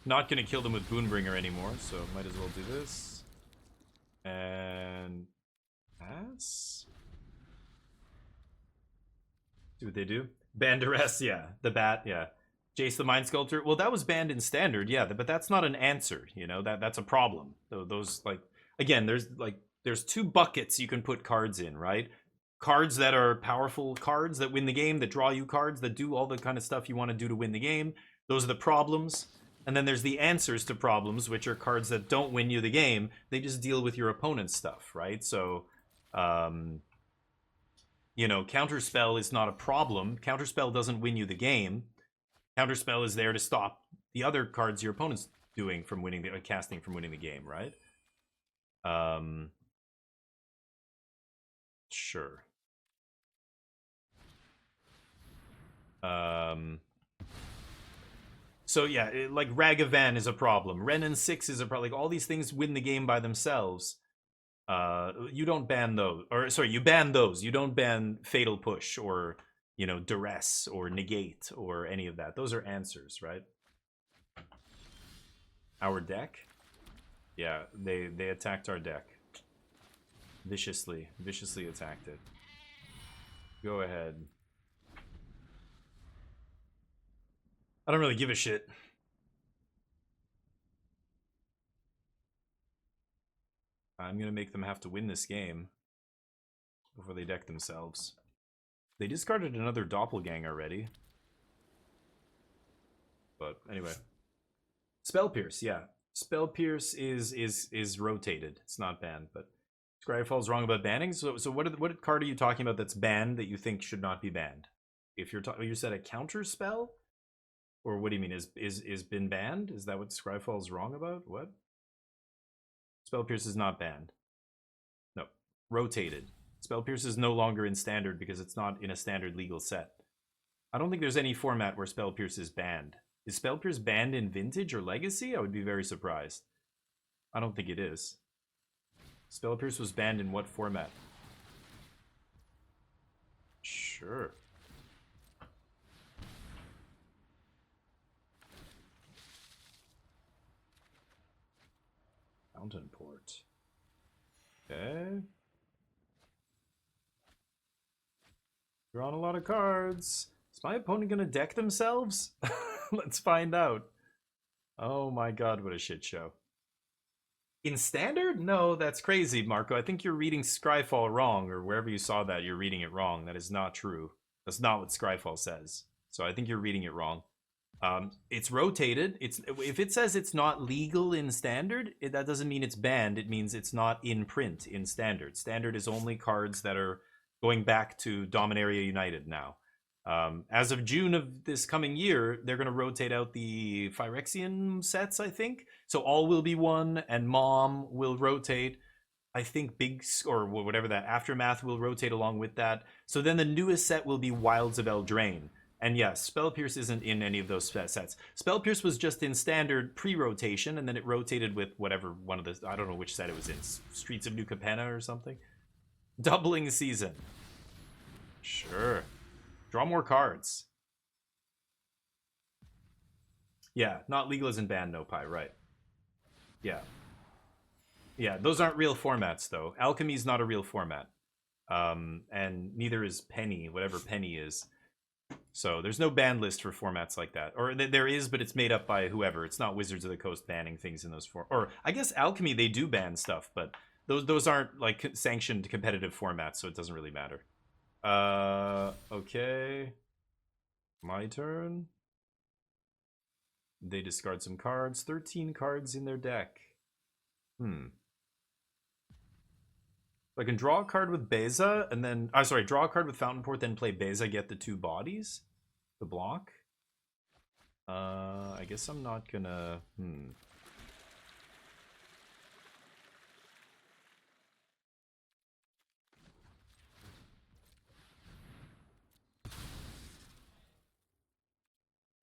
Not gonna kill them with Boon-Bringer anymore, so might as well do this. And pass? See what they do? Ban Duress, yeah. The bat, yeah. Jace the Mind Sculptor. Well, that was banned in standard, yeah, but that's not an answer, you know, that's a problem. Those, like, again, there's 2 buckets you can put cards in, right? Cards that are powerful cards that win the game, that draw you cards, that do all the kind of stuff you want to do to win the game. Those are the problems. And then there's the answers to problems, which are cards that don't win you the game. They just deal with your opponent's stuff, right? So, you know, Counterspell is not a problem. Counterspell doesn't win you the game. Counterspell is there to stop the other cards your opponent's doing from winning the casting from winning the game, right? Sure. So yeah, like Ragavan is a problem. Ren and 6 is a problem. Like all these things win the game by themselves. You don't ban those, or sorry, you ban those. You don't ban Fatal Push or, you know, Duress or Negate or any of that. Those are answers, right? Our deck? Yeah, they attacked our deck. Viciously attacked it. Go ahead. I don't really give a shit. I'm gonna make them have to win this game before they deck themselves. They discarded another Doppelganger already. But anyway. Spell Pierce, yeah. Spell Pierce is rotated. It's not banned, but Scryfall's wrong about banning. So what card are you talking about that's banned that you think should not be banned? If you're talking, you said a counter spell, or what do you mean? Is been banned? Is that what Scryfall's wrong about? What? Spell Pierce is not banned. No, rotated. Spell Pierce is no longer in standard because it's not in a standard legal set. I don't think there's any format where Spell Pierce is banned. Is Spell Pierce banned in Vintage or Legacy? I would be very surprised. I don't think it is. Spell Pierce was banned in what format? Sure. Fountainport. Okay. Drawing a lot of cards. Is my opponent gonna deck themselves? Let's find out. Oh my god, what a shit show. In standard? No, that's crazy, Marco. I think you're reading Scryfall wrong, or wherever you saw that, you're reading it wrong. That is not true. That's not what Scryfall says. So I think you're reading it wrong. It's rotated. If it says it's not legal in standard, that doesn't mean it's banned. It means it's not in print in standard. Standard is only cards that are going back to Dominaria United now. As of June of this coming year, they're going to rotate out the Phyrexian sets, I think. So all will be one, and Mom will rotate. I think Big, or whatever that, Aftermath will rotate along with that. So then the newest set will be Wilds of Eldraine. And yes, Spell Pierce isn't in any of those sets. Spell Pierce was just in standard pre-rotation, and then it rotated with whatever one of the, I don't know which set it was in, Streets of New Capenna or something. Doubling season. Sure. Draw more cards. Yeah, not legal isn't banned, no pie, right. Yeah. Yeah, those aren't real formats, though. Alchemy's not a real format. And neither is Penny, whatever Penny is. So there's no ban list for formats like that. Or there is, but it's made up by whoever. It's not Wizards of the Coast banning things in those or I guess Alchemy, they do ban stuff, but those aren't like sanctioned competitive formats, so it doesn't really matter. Okay. My turn. They discard some cards. 13 cards in their deck. I can draw a card with Beza, and then... sorry, draw a card with Fountainport, then play Beza, get the 2 bodies. The block. I guess I'm not gonna...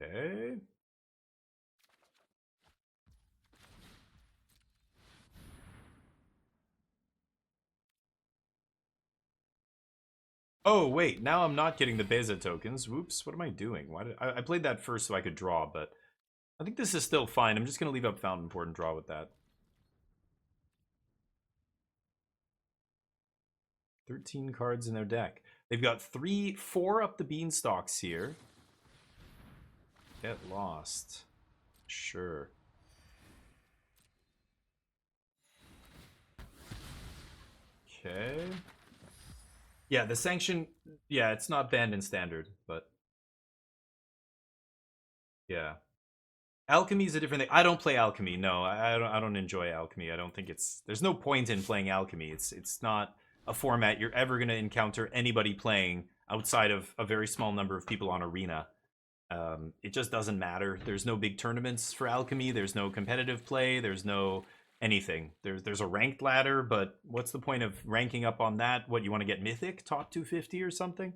Okay. Oh, wait, now I'm not getting the Beza tokens. Whoops, what am I doing? Why did I played that first so I could draw, but I think this is still fine. I'm just going to leave up Fountainport and draw with that. 13 cards in their deck. They've got 4 up the beanstalks here. Get lost. Sure. Okay. Yeah, the sanction, yeah, it's not banned in standard, but yeah. Alchemy is a different thing. I don't play Alchemy. No, I don't enjoy Alchemy. I don't think there's no point in playing Alchemy. It's not a format you're ever going to encounter anybody playing outside of a very small number of people on Arena. It just doesn't matter. There's no big tournaments for Alchemy. There's no competitive play. There's no anything. There's a ranked ladder, but what's the point of ranking up on that? What, you want to get Mythic, top 250 or something?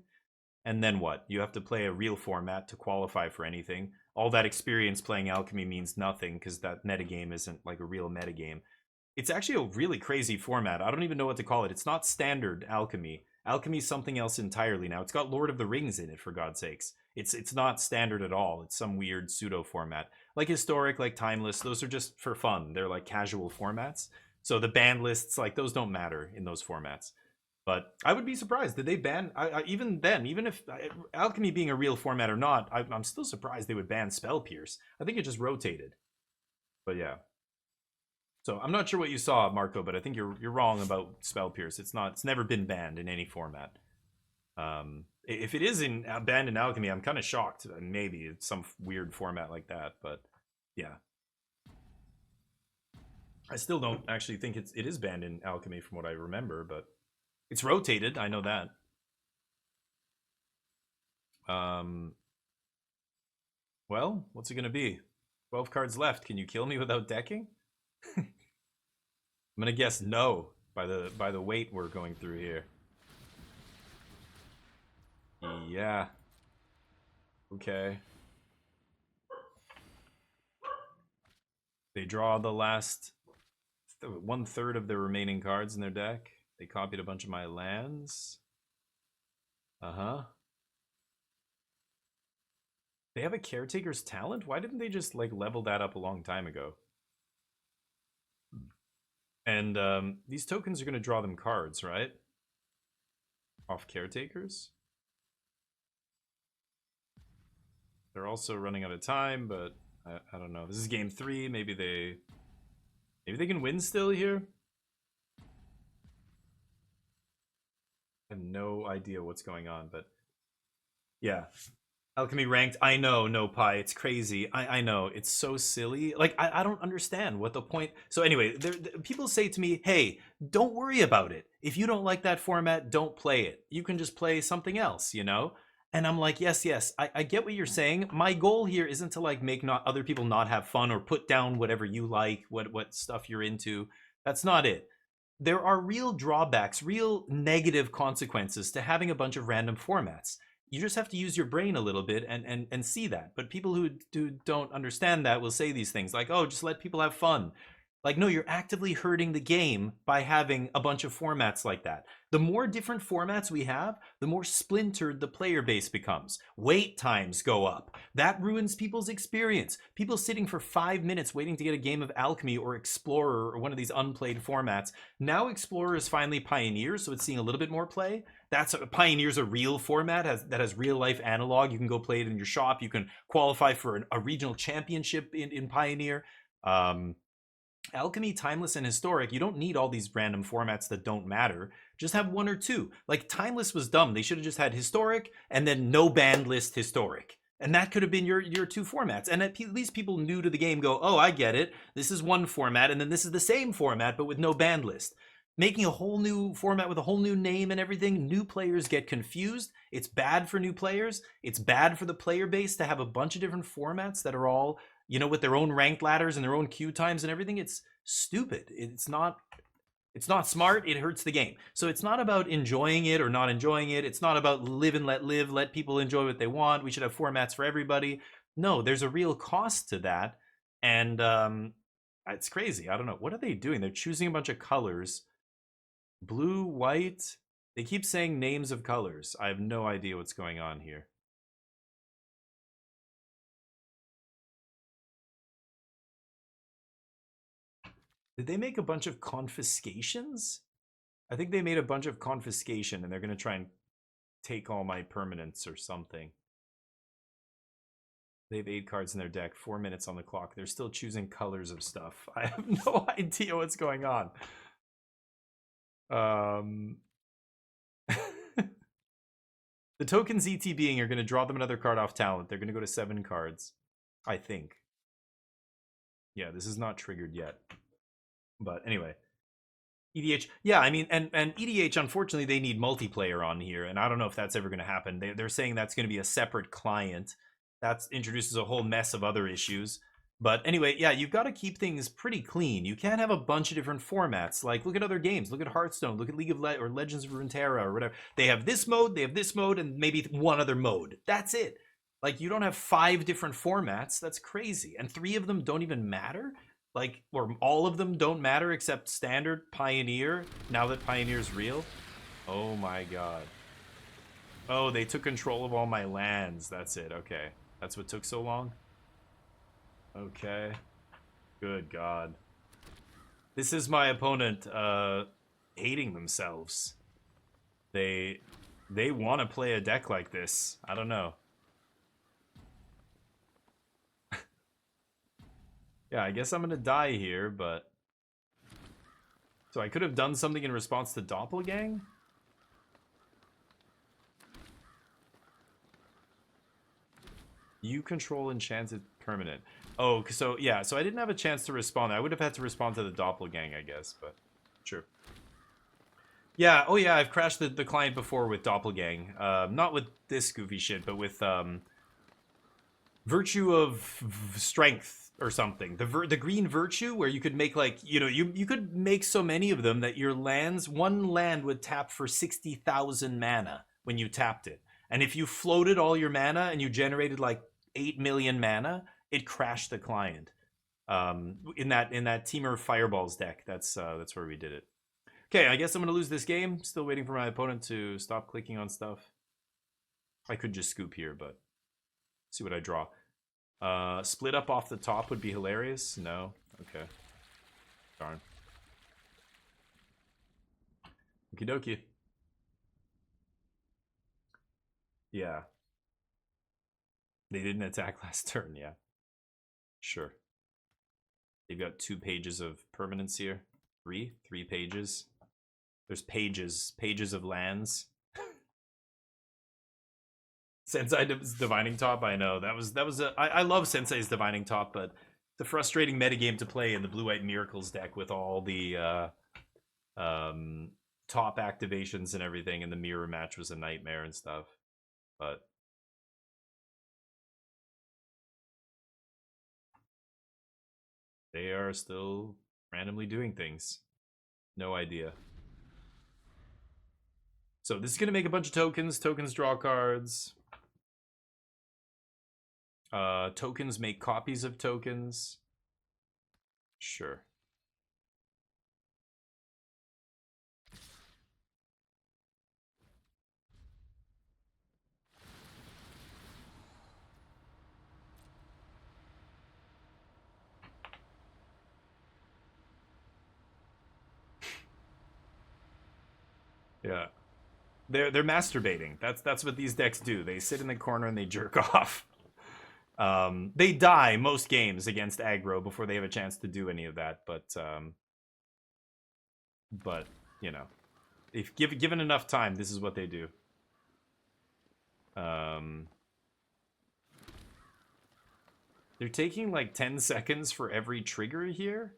And then what? You have to play a real format to qualify for anything. All that experience playing Alchemy means nothing because that metagame isn't like a real metagame. It's actually a really crazy format. I don't even know what to call it. It's not standard Alchemy. Alchemy's something else entirely now. It's got Lord of the Rings in it, for God's sakes. It's not standard at all. It's some weird pseudo format. Like Historic, like Timeless, those are just for fun. They're like casual formats. So the ban lists, like, those don't matter in those formats. But I would be surprised. Did they ban... even then, even if... Alchemy being a real format or not, I'm still surprised they would ban Spell Pierce. I think it just rotated. But yeah. So I'm not sure what you saw, Marco, but I think you're wrong about Spell Pierce. It's never been banned in any format. If it is banned in Alchemy, I'm kind of shocked. Maybe it's some weird format like that, but yeah. I still don't actually think it is banned in Alchemy from what I remember, but it's rotated. I know that. Well, what's it gonna be? 12 cards left. Can you kill me without decking? I'm gonna guess no by the weight we're going through here. Yeah. Okay. They draw the last 1/3 of their remaining cards in their deck. They copied a bunch of my lands. Uh-huh. They have a Caretaker's Talent? Why didn't they just, like, level that up a long time ago? And these tokens are going to draw them cards, right? Off Caretakers. They're also running out of time, but I don't know. This is game 3. Maybe they can win still here. I have no idea what's going on, but Yeah. Alchemy ranked. I know, no pie. It's crazy. I know. It's so silly. Like, I don't understand what the point. So anyway, people say to me, hey, don't worry about it. If you don't like that format, don't play it. You can just play something else, you know? And I'm like, yes, yes, I get what you're saying. My goal here isn't to like make not other people not have fun or put down whatever you like, what stuff you're into. That's not it. There are real drawbacks, real negative consequences to having a bunch of random formats. You just have to use your brain a little bit and see that. But people who don't understand that will say these things like, oh, just let people have fun. Like, no, you're actively hurting the game by having a bunch of formats like that. The more different formats we have, the more splintered the player base becomes. Wait times go up. That ruins people's experience. People sitting for 5 minutes waiting to get a game of Alchemy or Explorer or one of these unplayed formats. Now Explorer is finally Pioneer, so it's seeing a little bit more play. Pioneer's a real format that has real life analog. You can go play it in your shop. You can qualify for a regional championship in Pioneer. Alchemy, Timeless, and Historic, you don't need all these random formats that don't matter. Just have one or two. Like, Timeless was dumb. They should have just had Historic and then no banned list Historic. And that could have been your two formats. And at least people new to the game go, oh, I get it. This is one format, and then this is the same format, but with no banned list. Making a whole new format with a whole new name and everything, new players get confused. It's bad for new players. It's bad for the player base to have a bunch of different formats that are all, you know, with their own ranked ladders and their own queue times and everything. It's stupid. It's not smart. It hurts the game. So it's not about enjoying it or not enjoying it. It's not about live and let live, let people enjoy what they want. We should have formats for everybody. No, there's a real cost to that. And it's crazy. I don't know. What are they doing? They're choosing a bunch of colors. Blue, white. They keep saying names of colors. I have no idea what's going on here. Did they make a bunch of confiscations? I think they made a bunch of confiscation and they're going to try and take all my permanents or something. They have 8 cards in their deck, 4 minutes on the clock. They're still choosing colors of stuff. I have no idea what's going on. The tokens ETBing are going to draw them another card off talent. They're going to go to 7 cards, I think. Yeah, this is not triggered yet. But anyway, EDH, yeah, I mean, and EDH, unfortunately, they need multiplayer on here, and I don't know if that's ever going to happen. They're saying that's going to be a separate client. That introduces a whole mess of other issues. But anyway, yeah, you've got to keep things pretty clean. You can't have a bunch of different formats. Like, look at other games. Look at Hearthstone. Look at League of or Legends of Runeterra or whatever. They have this mode, and maybe one other mode. That's it. Like, you don't have 5 different formats. That's crazy. And 3 of them don't even matter. Like, or all of them don't matter except Standard, Pioneer, now that Pioneer's real. Oh my god. Oh, they took control of all my lands. That's it. Okay. That's what took so long? Okay. Good god. This is my opponent hating themselves. They want to play a deck like this. I don't know. Yeah, I guess I'm gonna die here, but... So I could have done something in response to Doppelgang? You control enchanted permanent. Oh, so yeah, so I didn't have a chance to respond. I would have had to respond to the Doppelgang, I guess, but sure. Yeah, oh yeah, I've crashed the client before with Doppelgang. Not with this goofy shit, but with Virtue of Strength or something. The green virtue where you could make like, you know, you could make so many of them that your lands, one land would tap for 60,000 mana when you tapped it. And if you floated all your mana and you generated like 8 million mana, it crashed the client. In that Teamer Fireballs deck, that's where we did it. Okay, I guess I'm gonna lose this game. Still waiting for my opponent to stop clicking on stuff. I could just scoop here, but see what I draw. Split up off the top would be hilarious. No, okay. Darn. Okie dokie. Yeah. They didn't attack last turn, yeah. Sure. They've got 2 pages of permanents here. 3 pages. There's pages of lands. Sensei's Divining Top, I know. I love Sensei's Divining Top, but the frustrating metagame to play in the Blue-White Miracles deck with all the top activations and everything, and the mirror match was a nightmare and stuff. But they are still randomly doing things. No idea. So this is going to make a bunch of tokens. Tokens draw cards. Tokens make copies of tokens. Sure. Yeah. They're masturbating. That's what these decks do. They sit in the corner and they jerk off. They die most games against aggro before they have a chance to do any of that, but you know, if given enough time, this is what they do. They're taking like 10 seconds for every trigger here.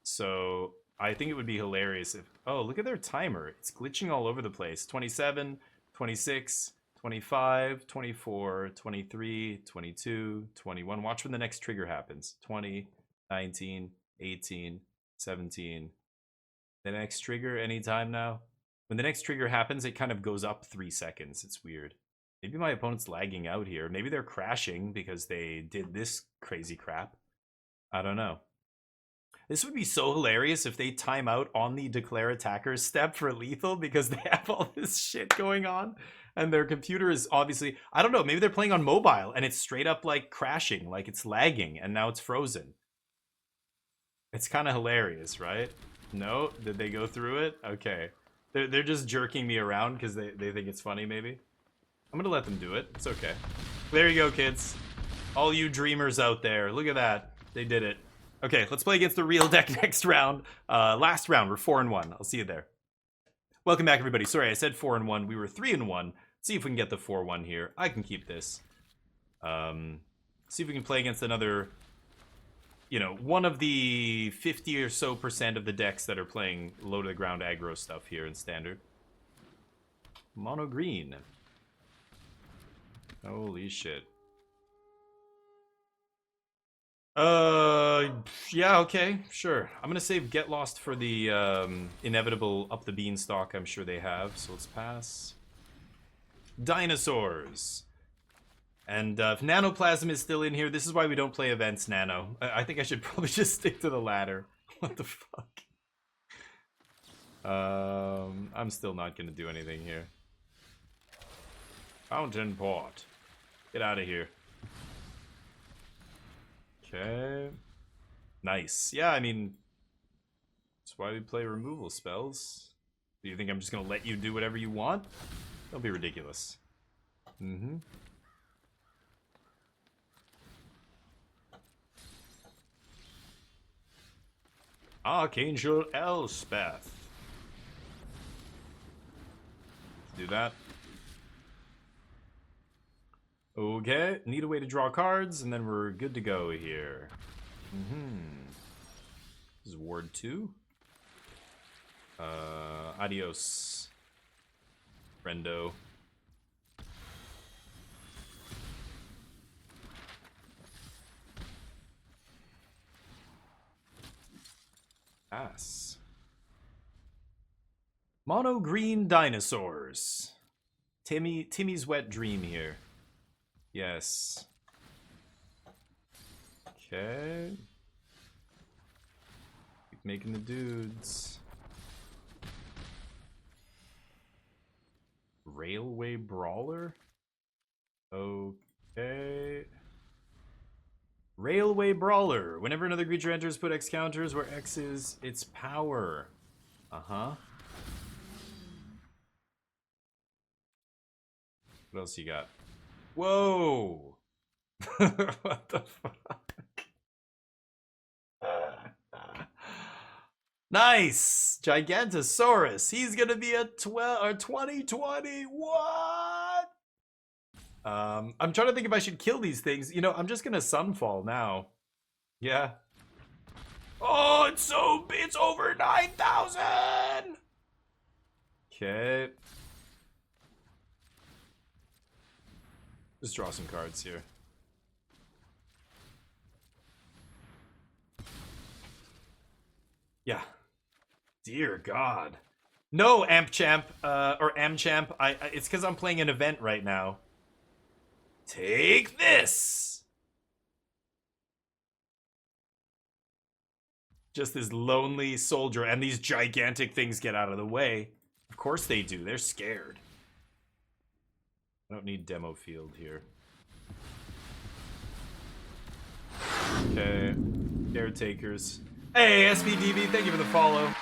So I think it would be hilarious if... Oh, look at their timer. It's glitching all over the place. 27, 26, 25, 24, 23, 22, 21. Watch when the next trigger happens. 20, 19, 18, 17. The next trigger anytime now. When the next trigger happens, it kind of goes up 3 seconds. It's weird. Maybe my opponent's lagging out here. Maybe they're crashing because they did this crazy crap. I don't know. This would be so hilarious if they time out on the declare attackers step for lethal because they have all this shit going on and their computer is obviously, I don't know, maybe they're playing on mobile and it's straight up like crashing, like it's lagging and now it's frozen. It's kind of hilarious, right? No? Did they go through it? Okay. They're just jerking me around because they think it's funny, maybe. I'm gonna let them do it. It's okay. There you go, kids. All you dreamers out there. Look at that. They did it. Okay, let's play against the real deck next round. Last round, we're 4-1. I'll see you there. Welcome back, everybody. Sorry, I said 4-1. We were 3-1. See if we can get the 4-1 here. I can keep this. See if we can play against another, you know, one of the 50 or so % of the decks that are playing low to the ground aggro stuff here in Standard. Mono green. Holy shit. Yeah, okay, sure. I'm gonna save Get Lost for the inevitable Up the Beanstalk I'm sure they have, so let's pass. Dinosaurs. And if Nanoplasm is still in here, this is why we don't play events, Nano. I think I should probably just stick to the ladder. What the fuck? I'm still not gonna do anything here. Fountainport. Get out of here. Okay. Nice. Yeah, I mean, that's why we play removal spells. Do you think I'm just gonna let you do whatever you want? Don't be ridiculous. Mm-hmm. Archangel Elspeth. Do that. Okay, need a way to draw cards, and then we're good to go here. This is Ward 2. Adios, friendo. Pass. Mono green dinosaurs. Timmy's wet dream here. Yes. Okay. Keep making the dudes. Railway Brawler? Okay. Railway Brawler. Whenever another creature enters, put X counters where X is its power. Uh-huh. What else you got? Whoa! What the fuck? Nice! Gigantosaurus. He's gonna be a 2020. What? I'm trying to think if I should kill these things. You know, I'm just gonna Sunfall now. Yeah. Oh, it's over 9,000. Okay. Just draw some cards here. Yeah. Dear God. No, Amp Champ, or Am Champ. It's because I'm playing an event right now. Take this! Just this lonely soldier, and these gigantic things get out of the way. Of course they do. They're scared. I don't need Demo Field here. Okay. Caretakers. Hey, SVDB, thank you for the follow.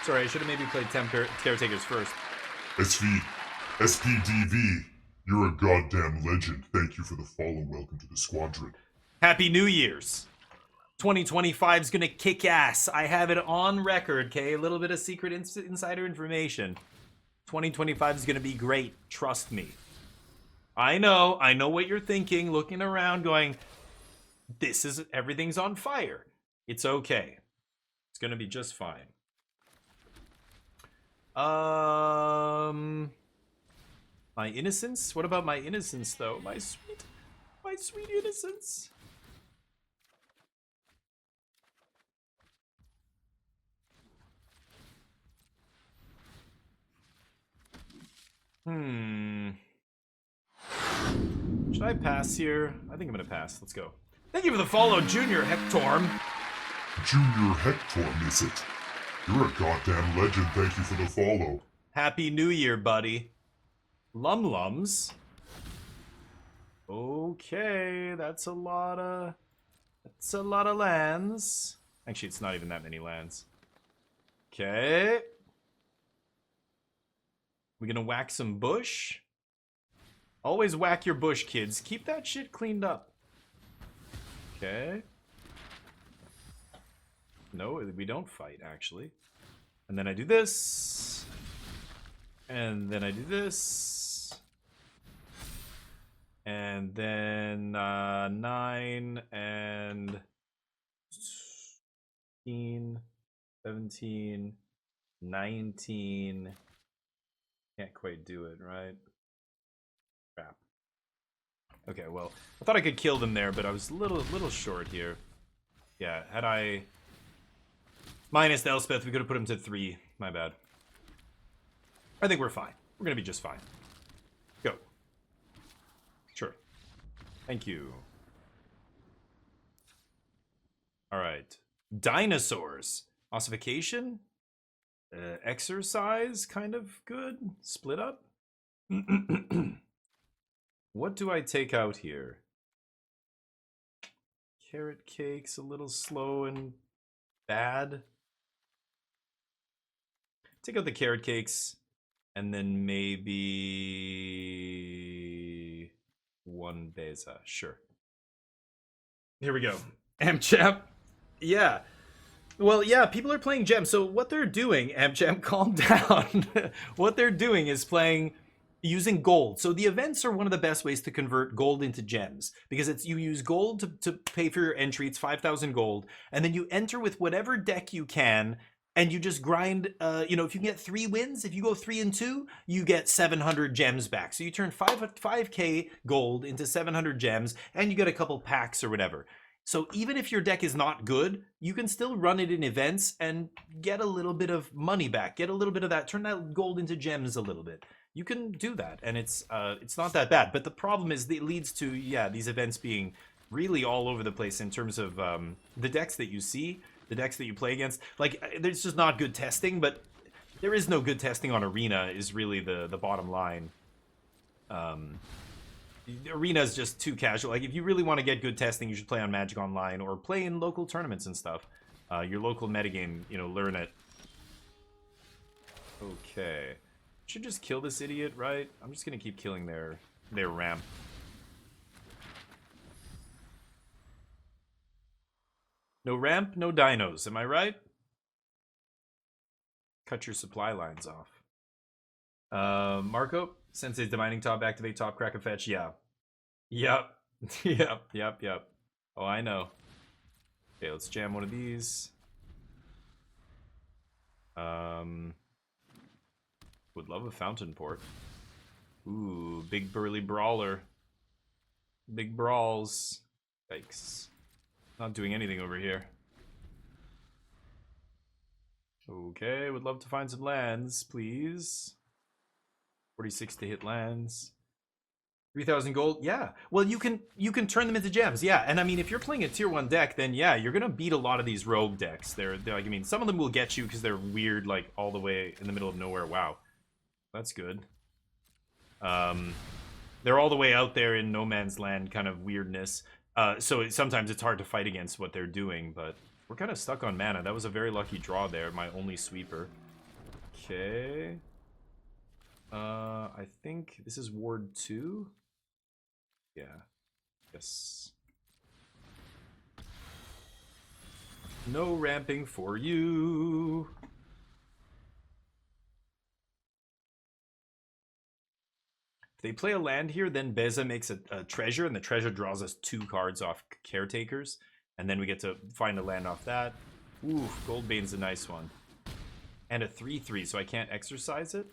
Sorry, I should have maybe played Caretakers first. SPDV, you're a goddamn legend. Thank you for the follow. Welcome to the squadron. Happy New Year's. 2025 is gonna kick ass. I have it on record, okay? A little bit of secret insider information. 2025 is gonna be great. Trust me. I know what you're thinking, looking around, going, everything's on fire. It's okay. It's gonna be just fine. My innocence? What about my innocence, though? My sweet innocence. Should I pass here? I think I'm gonna pass. Let's go. Thank you for the follow, Junior Hectorm. Junior Hectorm, is it? You're a goddamn legend. Thank you for the follow. Happy New Year, buddy. Lums. Okay, that's a lot of lands. Actually, it's not even that many lands. Okay. We're gonna whack some bush. Always whack your bush, kids. Keep that shit cleaned up. Okay. No, we don't fight, actually. And then I do this. And then I do this. And then 9 and 16, 17, 19. Can't quite do it, right? Crap. Okay, well, I thought I could kill them there, but I was a little short here. Yeah, had I minus the Elspeth, we could have put him to 3. My bad. I think we're fine. We're gonna be just fine. Go. Sure. Thank you. Alright. Dinosaurs. Ossification? Exorcise? Kind of good. Split up? What do I take out here? Carrot cake's a little slow and bad. Take out the carrot cakes, and then maybe 1 Beza. Sure. Here we go. Amchap. Yeah. Well, yeah, people are playing gems. So what they're doing, Amchap, calm down. What they're doing is playing using gold. So the events are one of the best ways to convert gold into gems, because it's you use gold to pay for your entry. It's 5,000 gold, and then you enter with whatever deck you can, and you just grind. You know, if you can get 3 wins, if you go 3 and 2, you get 700 gems back. So you turn 5k gold into 700 gems, and you get a couple packs or whatever. So even if your deck is not good, you can still run it in events and get a little bit of money back. Get a little bit of that. Turn that gold into gems a little bit. You can do that, and it's not that bad. But the problem is it leads to, yeah, these events being really all over the place in terms of the decks that you see, the decks that you play against. Like, there's just not good testing, but there is no good testing on Arena is really the bottom line. Arena is just too casual. Like, if you really want to get good testing, you should play on Magic Online or play in local tournaments and stuff. Your local metagame, you know, learn it. Okay. Should just kill this idiot, right? I'm just gonna keep killing their ramp. No ramp, no dinos, am I right? Cut your supply lines off. Marco, Sensei's Divining Top, activate top, crack a fetch, yeah. Yep. Yep. Oh, I know. Okay, let's jam one of these. Would love a Fountainport. Ooh, big burly brawler. Big brawls. Yikes. Not doing anything over here. Okay, would love to find some lands, please. 46 to hit lands. 3,000 gold. Yeah. Well, you can turn them into gems. Yeah. And I mean, if you're playing a tier 1 deck, then yeah, you're going to beat a lot of these rogue decks. They're like, I mean, some of them will get you because they're weird, like all the way in the middle of nowhere. Wow. That's good. They're all the way out there in no man's land kind of weirdness. So sometimes it's hard to fight against what they're doing, but we're kind of stuck on mana. That was a very lucky draw there, my only sweeper. Okay. I think this is Ward 2. Yeah. Yes. No ramping for you. If they play a land here, then Beza makes a treasure, and the treasure draws us 2 cards off Caretakers. And then we get to find a land off that. Ooh, Goldbane's a nice one. And a 3/3, so I can't exercise it.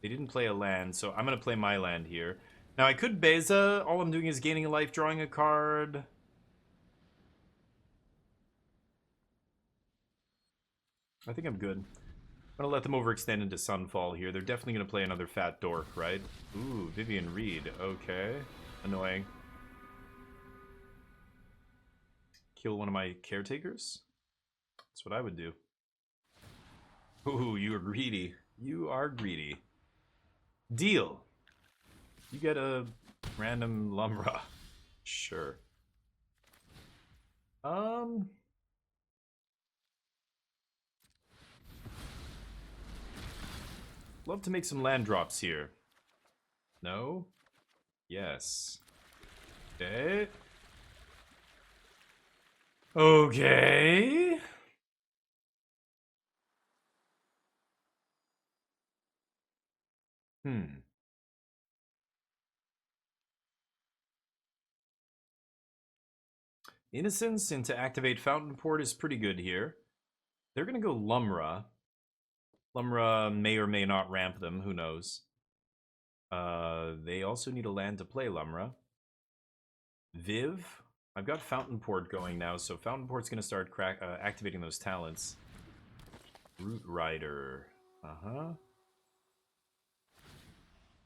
They didn't play a land, so I'm going to play my land here. Now, I could Beza. All I'm doing is gaining a life, drawing a card. I think I'm good. I'm going to let them overextend into Sunfall here. They're definitely going to play another fat dork, right? Ooh, Vivian Reed. Okay. Annoying. Kill one of my Caretakers? That's what I would do. Ooh, you are greedy. You are greedy. Deal. You get a random Lumra. Sure. Love to make some land drops here. No? Yes. Okay. Okay. Innocence into activate Fountainport is pretty good here. They're going to go Lumra. Lumra may or may not ramp them. Who knows? They also need a land to play Lumra. Viv. I've got Fountainport going now, so Fountainport's going to start activating those talents. Root Rider. Uh-huh.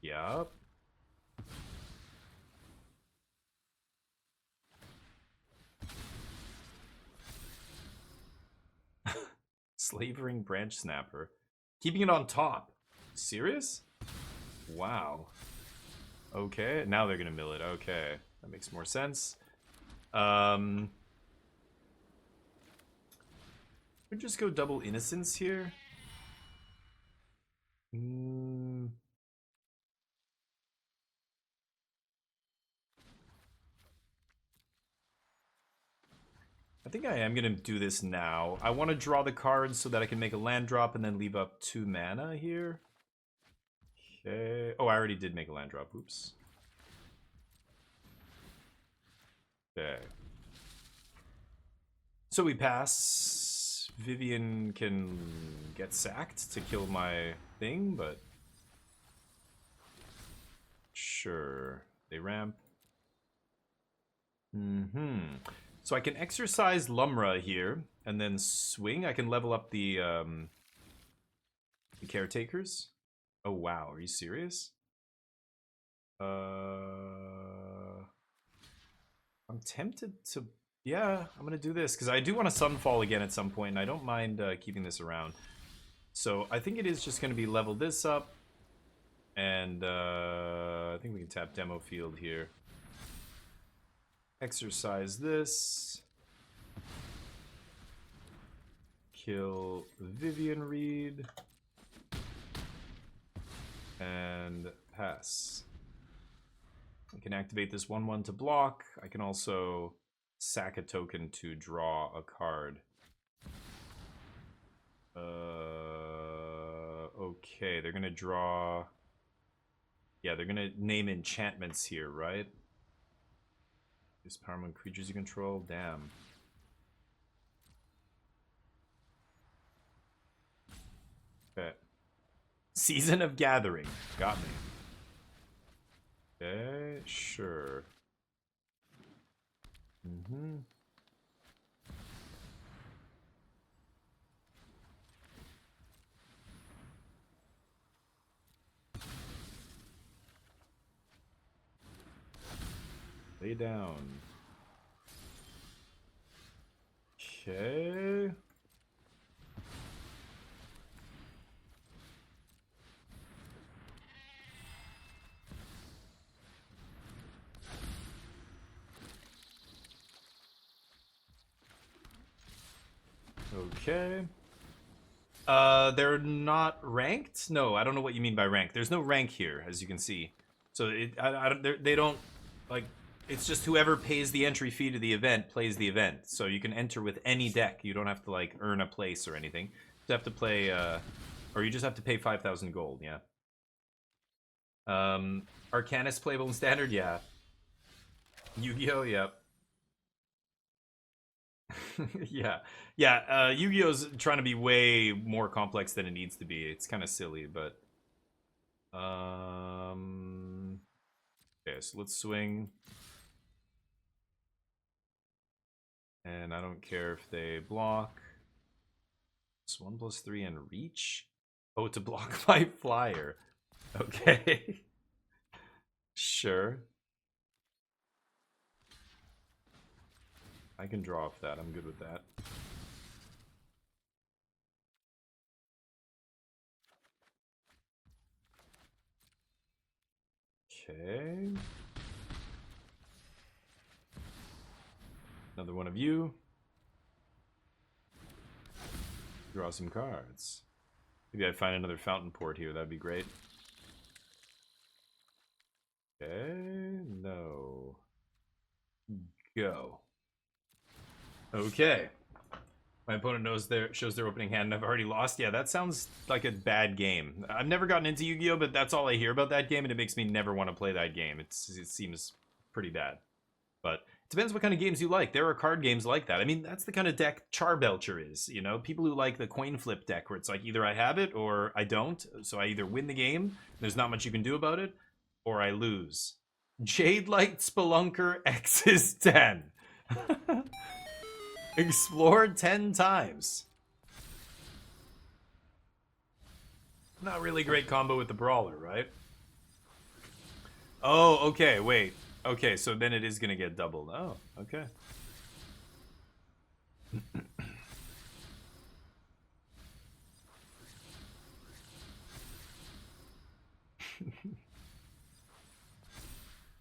Yup. Slavering Branch Snapper. Keeping it on top. Serious? Wow. Okay, now they're gonna mill it. Okay, that makes more sense. We'll just go double Innocence here. I think I am going to do this now. I want to draw the cards so that I can make a land drop and then leave up 2 mana here. Okay. Oh, I already did make a land drop. Oops. Okay. So we pass. Vivian can get sacked to kill my thing, but... Sure. They ramp. So I can exercise Lumra here, and then swing. I can level up the Caretakers. Oh, wow. Are you serious? I'm tempted to... Yeah, I'm going to do this, because I do want to Sunfall again at some point, and I don't mind keeping this around. So I think it is just going to be level this up, and I think we can tap Demo Field here. Exercise this. Kill Vivian Reed. And pass. I can activate this 1/1 to block. I can also sack a token to draw a card. Okay, they're gonna draw Yeah, they're gonna name enchantments here, right? Use power among creatures you control. Damn. Okay. Season of Gathering. Got me. Okay, sure. Mm-hmm. Lay down. Okay. Okay. They're not ranked? No, I don't know what you mean by rank. There's no rank here, as you can see. So they don't, like, it's just whoever pays the entry fee to the event plays the event. So you can enter with any deck. You don't have to, like, earn a place or anything. You have to play, or you just have to pay 5,000 gold, yeah. Arcanist playable in Standard, yeah. Yu-Gi-Oh, yep. yeah. Yu-Gi-Oh's trying to be way more complex than it needs to be. It's kind of silly, but okay, so let's swing, and I don't care if they block. It's 1+3 and reach. Oh, to block my flyer. Okay. Sure. I can draw off that. I'm good with that. Okay. Another one of you. Draw some cards. Maybe I find another Fountainport here. That'd be great. Okay. No. Go. Okay. My opponent shows their opening hand and I've already lost. Yeah, that sounds like a bad game. I've never gotten into Yu-Gi-Oh, but that's all I hear about that game, and it makes me never want to play that game. It seems pretty bad. But it depends what kind of games you like. There are card games like that. I mean, that's the kind of deck Charbelcher is, you know? People who like the coin flip deck where it's like either I have it or I don't. So I either win the game, there's not much you can do about it, or I lose. Jade Light Spelunker X is 10. Explore 10 times. Not really great combo with the Brawler, right? Oh, okay, wait. Okay, so then it is gonna get doubled. Oh, okay.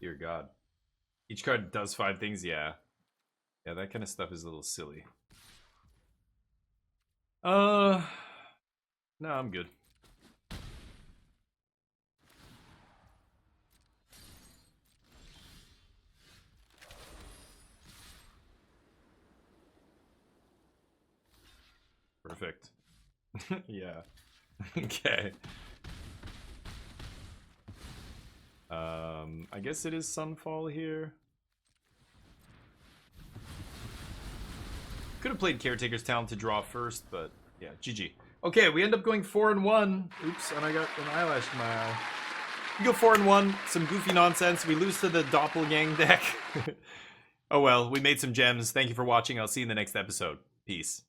Dear God. Each card does 5 things, yeah. Yeah, that kind of stuff is a little silly. No, I'm good. Perfect. Yeah. Okay. I guess it is Sunfall here. Could have played Caretaker's Talent to draw first, but yeah, GG. Okay, we end up going 4-1. Oops, and I got an eyelash in my eye. We go 4-1, some goofy nonsense. We lose to the Doppelgang deck. Oh well, we made some gems. Thank you for watching. I'll see you in the next episode. Peace.